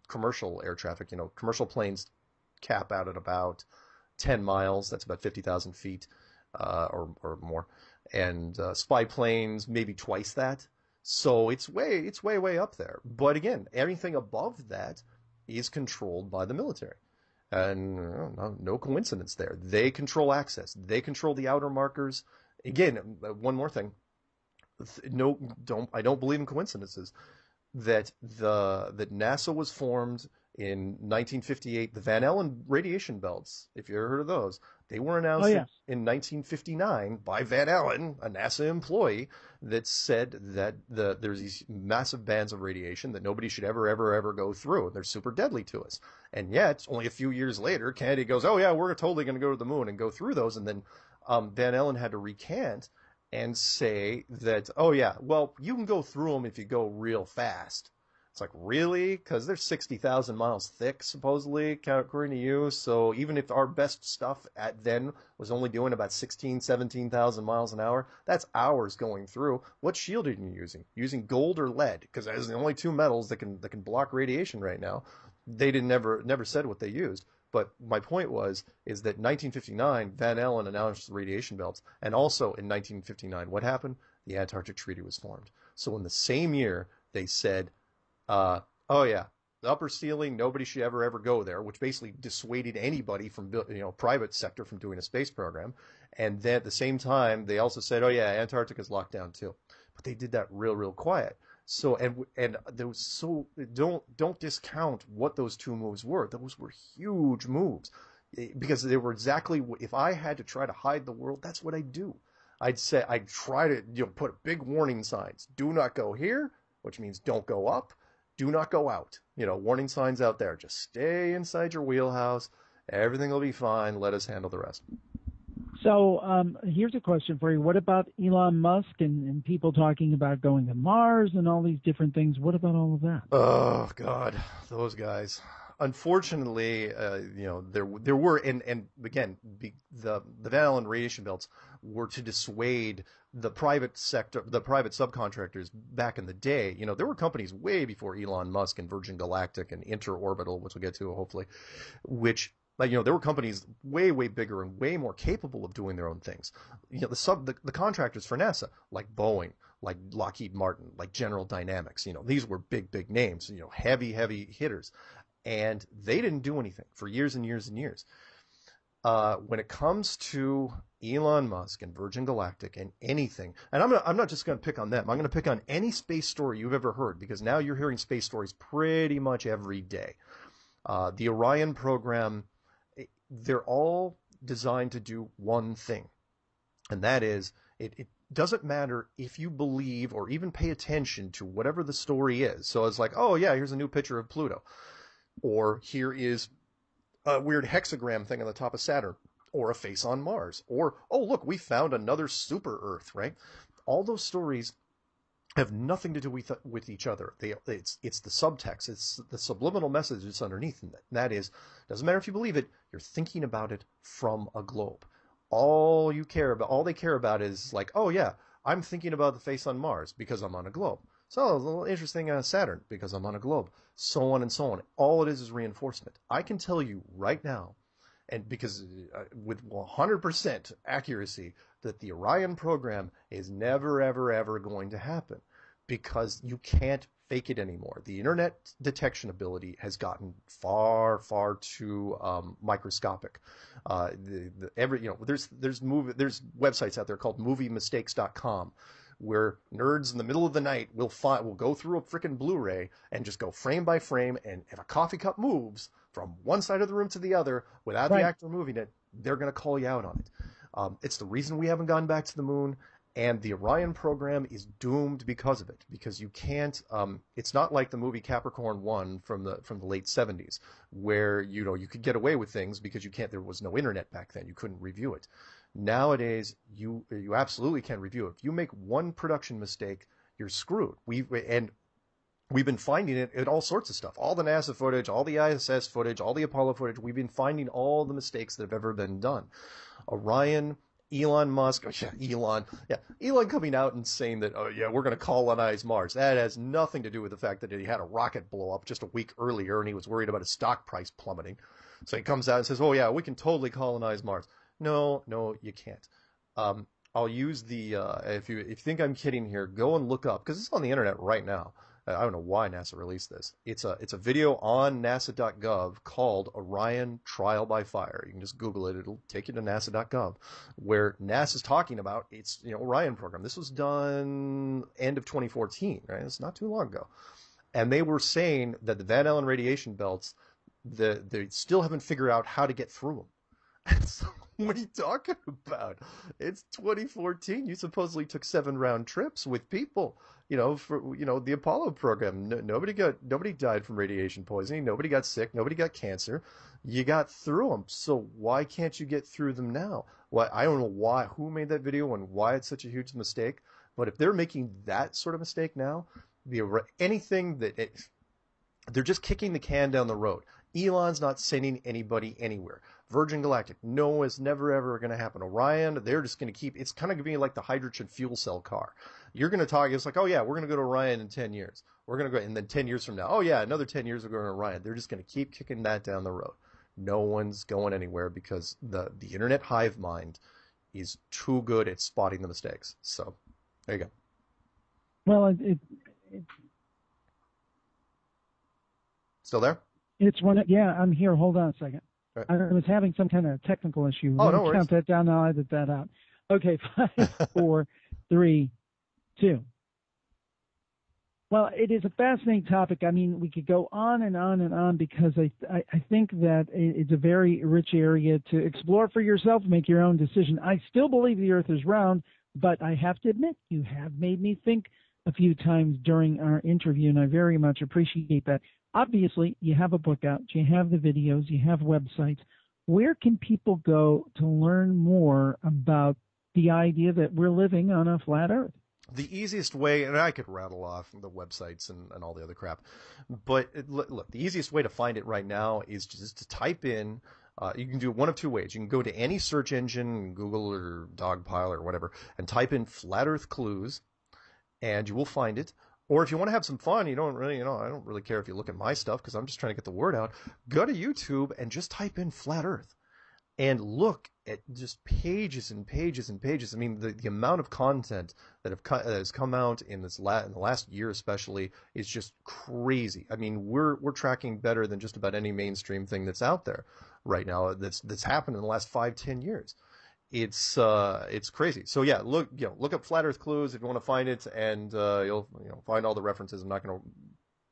commercial air traffic. Commercial planes cap out at about 10 miles. That's about 50,000 feet or more, and spy planes maybe twice that. So it's way up there. But again, everything above that is controlled by the military. And no coincidence there. They control access. They control the outer markers. Again, one more thing. I don't believe in coincidences. That NASA was formed in 1958. The Van Allen radiation belts, if you ever heard of those, they were announced in 1959 by Van Allen, a NASA employee, that said that there's these massive bands of radiation that nobody should ever go through. They're super deadly to us. And yet, only a few years later, Kennedy goes, oh yeah, we're totally going to go to the moon and go through those. And then Van Allen had to recant and say that, oh yeah, well, you can go through them if you go real fast. It's like, really? Because they're 60,000 miles thick, supposedly, according to you. So even if our best stuff at then was only doing about 17,000 miles an hour, that's hours going through. What shield are you using? Using gold or lead? Because as the only two metals that can block radiation right now, they never said what they used. But my point is that 1959, Van Allen announced the radiation belts. And also in 1959, what happened? The Antarctic Treaty was formed. So in the same year, they said, oh yeah, the upper ceiling, nobody should ever go there, which basically dissuaded anybody from, private sector from doing a space program. And then at the same time, they also said, oh yeah, Antarctica's locked down too. But they did that real quiet. So, and there was don't discount what those two moves were. Those were huge moves because they were exactly, if I had to try to hide the world, that's what I'd do. I'd try to, put big warning signs. Do not go here, which means don't go up. Do not go out. Warning signs out there. Just stay inside your wheelhouse. Everything will be fine. Let us handle the rest. So here's a question for you. What about Elon Musk and people talking about going to Mars and all these different things? What about all of that? Oh, God, those guys. Unfortunately, there were, and again, the Van Allen radiation belts were to dissuade the private sector, the private subcontractors back in the day. There were companies way before Elon Musk and Virgin Galactic and Interorbital, which we'll get to hopefully, which, there were companies way bigger and way more capable of doing their own things. The contractors for NASA, like Boeing, like Lockheed Martin, like General Dynamics, these were big names, heavy hitters. And they didn't do anything for years and years and years. When it comes to Elon Musk and Virgin Galactic and anything, and I'm not just going to pick on them. I'm going to pick on any space story you've ever heard, because now you're hearing space stories pretty much every day. The Orion program, they're all designed to do one thing, and that is it doesn't matter if you believe or even pay attention to whatever the story is. So it's like, oh yeah, here's a new picture of Pluto. Or here is a weird hexagram thing on the top of Saturn, or a face on Mars, or, oh, look, we found another super Earth, right? All those stories have nothing to do with each other. It's the subtext, it's the subliminal message that's underneath, and that is, doesn't matter if you believe it, you're thinking about it from a globe. All they care about is like, oh yeah, I'm thinking about the face on Mars because I'm on a globe. So a little interesting Saturn because I'm on a globe, so on and so on. All it is reinforcement. I can tell you right now, and because with 100% accuracy, that the Orion program is never, ever going to happen, because you can't fake it anymore. The internet detection ability has gotten far too microscopic. There's websites out there called moviemistakes.com, where nerds in the middle of the night will go through a freaking Blu-ray and just go frame by frame, and if a coffee cup moves from one side of the room to the other without the actor moving it, they're going to call you out on it. It's the reason we haven't gone back to the moon, and the Orion program is doomed because of it. Because you can't. It's not like the movie Capricorn 1 from the late 70s, where you could get away with things because there was no internet back then. You couldn't review it. Nowadays, you absolutely can review it. If you make one production mistake, you're screwed. We've been finding it in all sorts of stuff. All the NASA footage, all the ISS footage, all the Apollo footage. We've been finding all the mistakes that have ever been done. Orion, Elon Musk, Elon coming out and saying that, oh yeah, we're going to colonize Mars. That has nothing to do with the fact that he had a rocket blow up just a week earlier and he was worried about his stock price plummeting. So he comes out and says, oh yeah, we can totally colonize Mars. No, you can't. I'll use the, if you think I'm kidding here, go and look up, because it's on the internet right now. I don't know why NASA released this. It's a video on nasa.gov called Orion Trial by Fire. You can just Google it. It'll take you to nasa.gov, where NASA's talking about its Orion program. This was done end of 2014, right? It's not too long ago. And they were saying that the Van Allen radiation belts, they still haven't figured out how to get through them. And so, what are you talking about? It's 2014. You supposedly took 7 round trips with people, for the Apollo program. Nobody died from radiation poisoning. Nobody got sick. Nobody got cancer. You got through them. So why can't you get through them now? Well, I don't know who made that video and why it's such a huge mistake. But if they're making that sort of mistake now, they're just kicking the can down the road. Elon's not sending anybody anywhere. Virgin Galactic, no, it's never ever going to happen. Orion, they're just going to keep, it's kind of being like the hydrogen fuel cell car. You're going to talk, it's like, oh yeah, we're going to go to Orion in 10 years. We're going to go, and then 10 years from now, oh yeah, another 10 years we're going to Orion. They're just going to keep kicking that down the road. No one's going anywhere because the internet hive mind is too good at spotting the mistakes. So there you go. Well, Still there? It's one. Yeah, I'm here. Hold on a second. Right. I was having some kind of technical issue. Oh, Let no me worries. count that down. I'll edit that out. Okay, 5, 4, 3, 2. Well, it is a fascinating topic. I mean, we could go on and on and on because I think that it's a very rich area to explore for yourself, make your own decision. I still believe the Earth is round, but I have to admit, you have made me think a few times during our interview, and I very much appreciate that. Obviously, you have a book out, you have the videos, you have websites. Where can people go to learn more about the idea that we're living on a flat Earth? The easiest way, and I could rattle off the websites and all the other crap, but look, the easiest way to find it right now is just to type in, you can do it one of two ways. You can go to any search engine, Google or Dogpile or whatever, and type in Flat Earth Clues, and you will find it. Or if you want to have some fun, I don't really care if you look at my stuff because I'm just trying to get the word out. Go to YouTube and just type in Flat Earth and look at just pages and pages and pages. I mean, the amount of content that has come out in the last year especially is just crazy. I mean, we're tracking better than just about any mainstream thing that's out there right now that's happened in the last 5-10 years. It's crazy. So yeah, look up Flat Earth Clues if you want to find it, and you'll find all the references. I'm not going to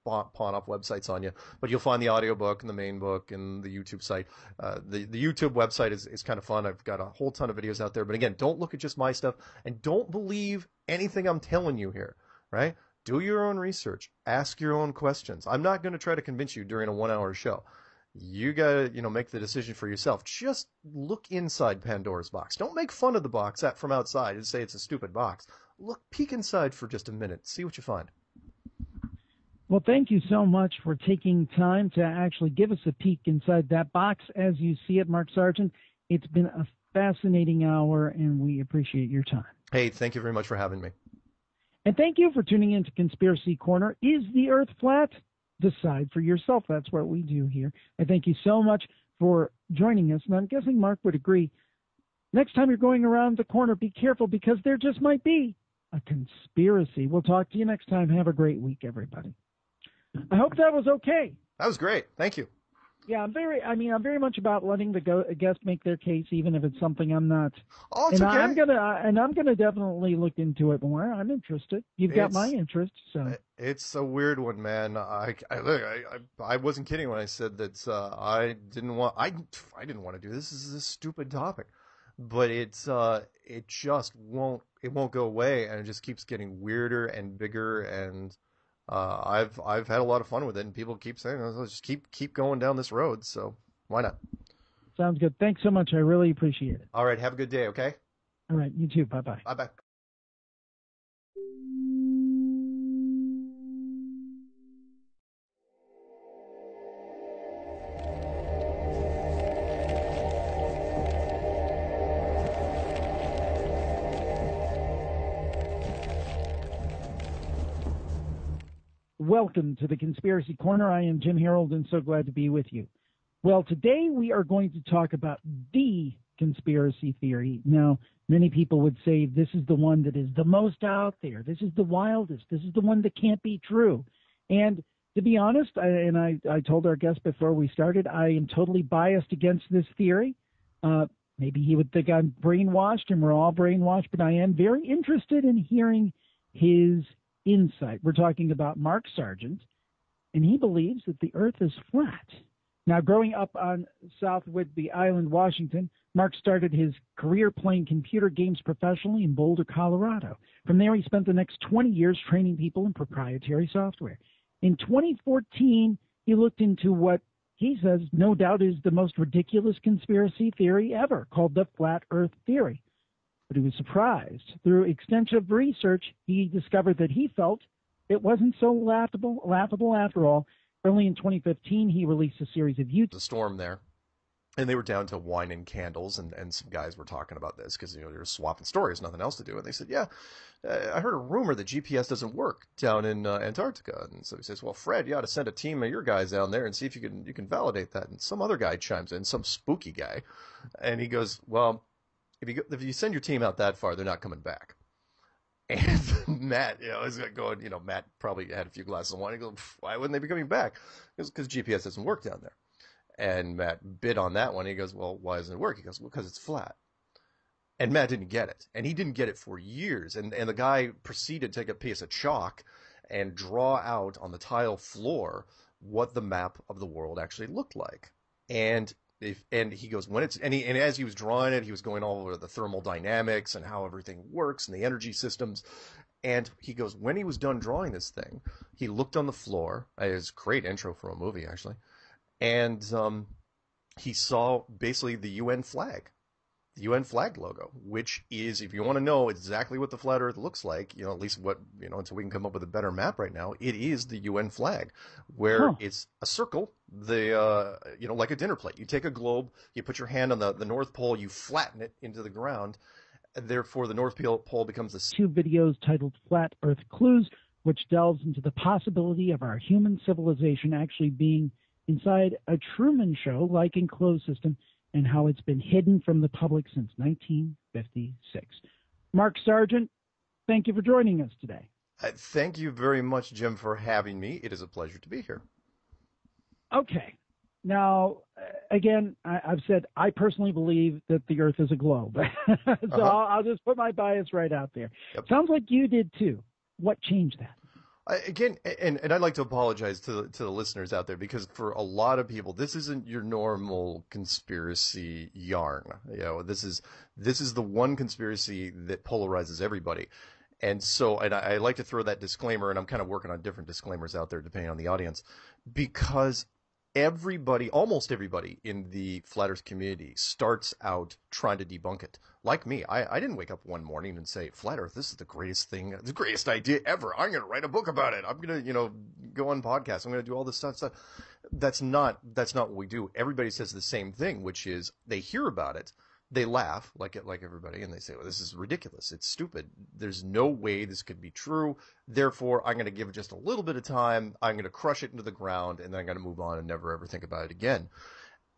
pawn off websites on you, but you'll find the audiobook and the main book and the YouTube site. The YouTube website is kind of fun. I've got a whole ton of videos out there, but again, don't look at just my stuff and don't believe anything I'm telling you here, right? Do your own research, ask your own questions. I'm not going to try to convince you during a 1-hour show. You gotta, make the decision for yourself. Just look inside Pandora's box. Don't make fun of the box from outside and say it's a stupid box. Peek inside for just a minute. See what you find. Well, thank you so much for taking time to actually give us a peek inside that box as you see it, Mark Sargent. It's been a fascinating hour, and we appreciate your time. Hey, thank you very much for having me. And thank you for tuning in to Conspiracy Corner. Is the Earth flat? Decide for yourself. That's what we do here. I thank you so much for joining us, and I'm guessing Mark would agree. Next time you're going around the corner, be careful because there just might be a conspiracy. We'll talk to you next time. Have a great week, everybody. I hope that was okay. That was great. Thank you. Yeah, I'm very much about letting the guest make their case, even if it's something I'm not. Oh, it's and okay. I'm gonna definitely look into it more. I'm interested. You've got my interest, so. It's a weird one, man. I wasn't kidding when I said that I didn't want to do this. This is a stupid topic, but it just won't go away, and it just keeps getting weirder and bigger and. I've had a lot of fun with it, and people keep saying, let's just keep going down this road, so why not? Sounds good. Thanks so much. I really appreciate it. All right, have a good day, okay? All right, you too. Bye-bye. Bye-bye. Welcome to the Conspiracy Corner. I am Jim Harold, and so glad to be with you. Well, today we are going to talk about the conspiracy theory. Now, many people would say this is the one that is the most out there. This is the wildest. This is the one that can't be true. And to be honest, I told our guest before we started, I am totally biased against this theory. Maybe he would think I'm brainwashed, and we're all brainwashed, but I am very interested in hearing his insight. We're talking about Mark Sargent, and he believes that the Earth is flat. Now, growing up on South Whidbey Island, Washington, Mark started his career playing computer games professionally in Boulder, Colorado. From there, he spent the next 20 years training people in proprietary software. In 2014, he looked into what he says no doubt is the most ridiculous conspiracy theory ever, called the Flat Earth Theory. But he was surprised. Through extensive research, he discovered that he felt it wasn't so laughable after all. Early in 2015, he released a series of YouTube. The storm there. And they were down to wine and candles, and some guys were talking about this because, they were swapping stories, nothing else to do. And they said, yeah, I heard a rumor that GPS doesn't work down in Antarctica. And so he says, well, Fred, you ought to send a team of your guys down there and see if you can validate that. And some other guy chimes in, some spooky guy. And he goes, well, if you send your team out that far, they're not coming back. And Matt, is going, Matt probably had a few glasses of wine. He goes, why wouldn't they be coming back? Because GPS doesn't work down there. And Matt bid on that one. He goes, well, why doesn't it work? He goes, well, because it's flat. And Matt didn't get it. And he didn't get it for years. And the guy proceeded to take a piece of chalk and draw out on the tile floor what the map of the world actually looked like. And he goes, and as he was drawing it, he was going all over the thermal dynamics and how everything works and the energy systems. And he goes, when he was done drawing this thing, he looked on the floor. It's a great intro for a movie, actually. And he saw basically the UN flag logo, which is, if you want to know exactly what the flat Earth looks like, at least until we can come up with a better map right now, it is the UN flag, where it's a circle, like a dinner plate. You take a globe, you put your hand on the North Pole, you flatten it into the ground, and therefore the North Pole becomes the... 2 videos titled Flat Earth Clues, which delves into the possibility of our human civilization actually being inside a Truman Show-like enclosed system, and how it's been hidden from the public since 1956. Mark Sargent, thank you for joining us today. Thank you very much, Jim, for having me. It is a pleasure to be here. Okay. Now, again, I've said I personally believe that the Earth is a globe. So I'll just put my bias right out there. Yep. Sounds like you did too. What changed that? Again, and I'd like to apologize to the listeners out there, because for a lot of people, this isn't your normal conspiracy yarn. This is the one conspiracy that polarizes everybody. And so, I like to throw that disclaimer, and I'm kind of working on different disclaimers out there depending on the audience, because almost everybody in the flat Earth community starts out trying to debunk it. Like me, I didn't wake up one morning and say, flat Earth, this is the greatest thing, the greatest idea ever. I'm going to write a book about it. I'm going to, go on podcasts. I'm going to do all this stuff. That's not what we do. Everybody says the same thing, which is they hear about it. They laugh like everybody, and they say, well, this is ridiculous. It's stupid. There's no way this could be true. Therefore, I'm going to give it just a little bit of time. I'm going to crush it into the ground, and then I'm going to move on and never ever think about it again.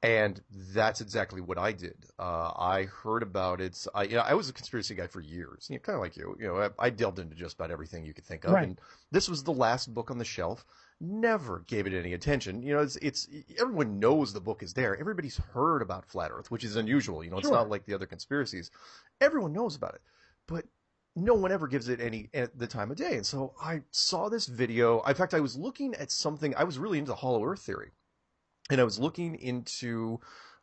And that's exactly what I did. I heard about it. I was a conspiracy guy for years, kind of like you. I delved into just about everything you could think of. Right. And this was the last book on the shelf. Never gave it any attention. It's everyone knows the book is there. Everybody's heard about flat Earth, which is unusual. It's Sure. not like the other conspiracies. Everyone knows about it, but no one ever gives it the time of day. And so I saw this video. In fact, I was looking at something. I was really into hollow Earth theory. And I was looking into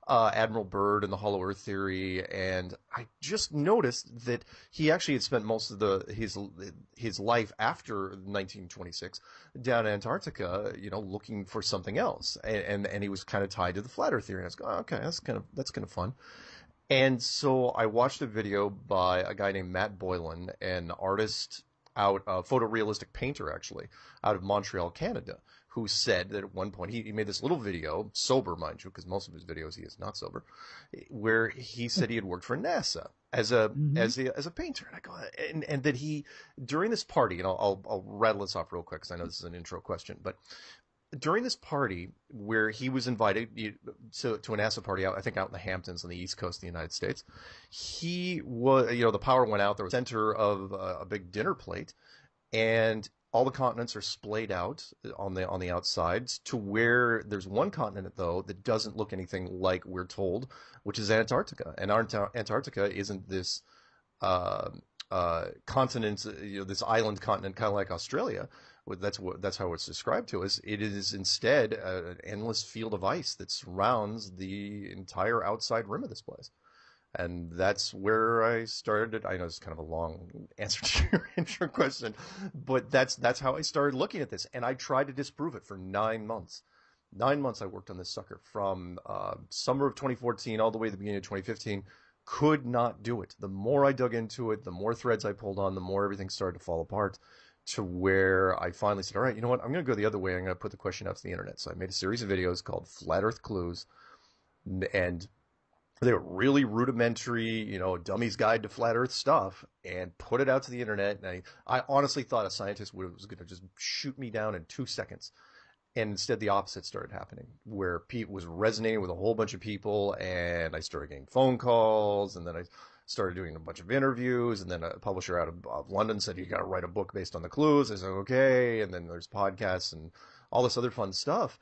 Admiral Byrd and the hollow Earth theory, and I just noticed that he actually had spent most of his life after 1926 down in Antarctica, looking for something else, and he was kind of tied to the flat Earth theory. And I was going, okay, that's kind of fun. And so I watched a video by a guy named Matt Boylan, an artist a photorealistic painter actually, out of Montreal, Canada, who said that at one point he made this little video, sober, mind you, because most of his videos he is not sober, where he said he had worked for NASA as a painter. And I go, and that he, during this party, and I'll rattle this off real quick because I know this is an intro question, but during this party where he was invited to a NASA party out, I think out in the Hamptons on the East Coast of the United States, he was, the power went out. There was center of a big dinner plate, and all the continents are splayed out on the outsides to where there's one continent, though, that doesn't look anything like we're told, which is Antarctica. And Antarctica isn't this continent, this island continent, kind of like Australia. That's how it's described to us. It is instead an endless field of ice that surrounds the entire outside rim of this place. And that's where I started. I know it's kind of a long answer to your intro question, but that's how I started looking at this. And I tried to disprove it for 9 months. 9 months I worked on this sucker from summer of 2014 all the way to the beginning of 2015. Could not do it. The more I dug into it, the more threads I pulled on, the more everything started to fall apart, to where I finally said, all right, you know what? I'm going to go the other way. I'm going to put the question out to the internet. So I made a series of videos called Flat Earth Clues, and they were really rudimentary, dummy's guide to flat Earth stuff, and put it out to the internet. And I honestly thought a scientist was going to just shoot me down in 2 seconds. And instead, the opposite started happening, where Pete was resonating with a whole bunch of people, and I started getting phone calls, and then I started doing a bunch of interviews, and then a publisher out of London said, you got to write a book based on the clues. I said, okay. And then there's podcasts and all this other fun stuff.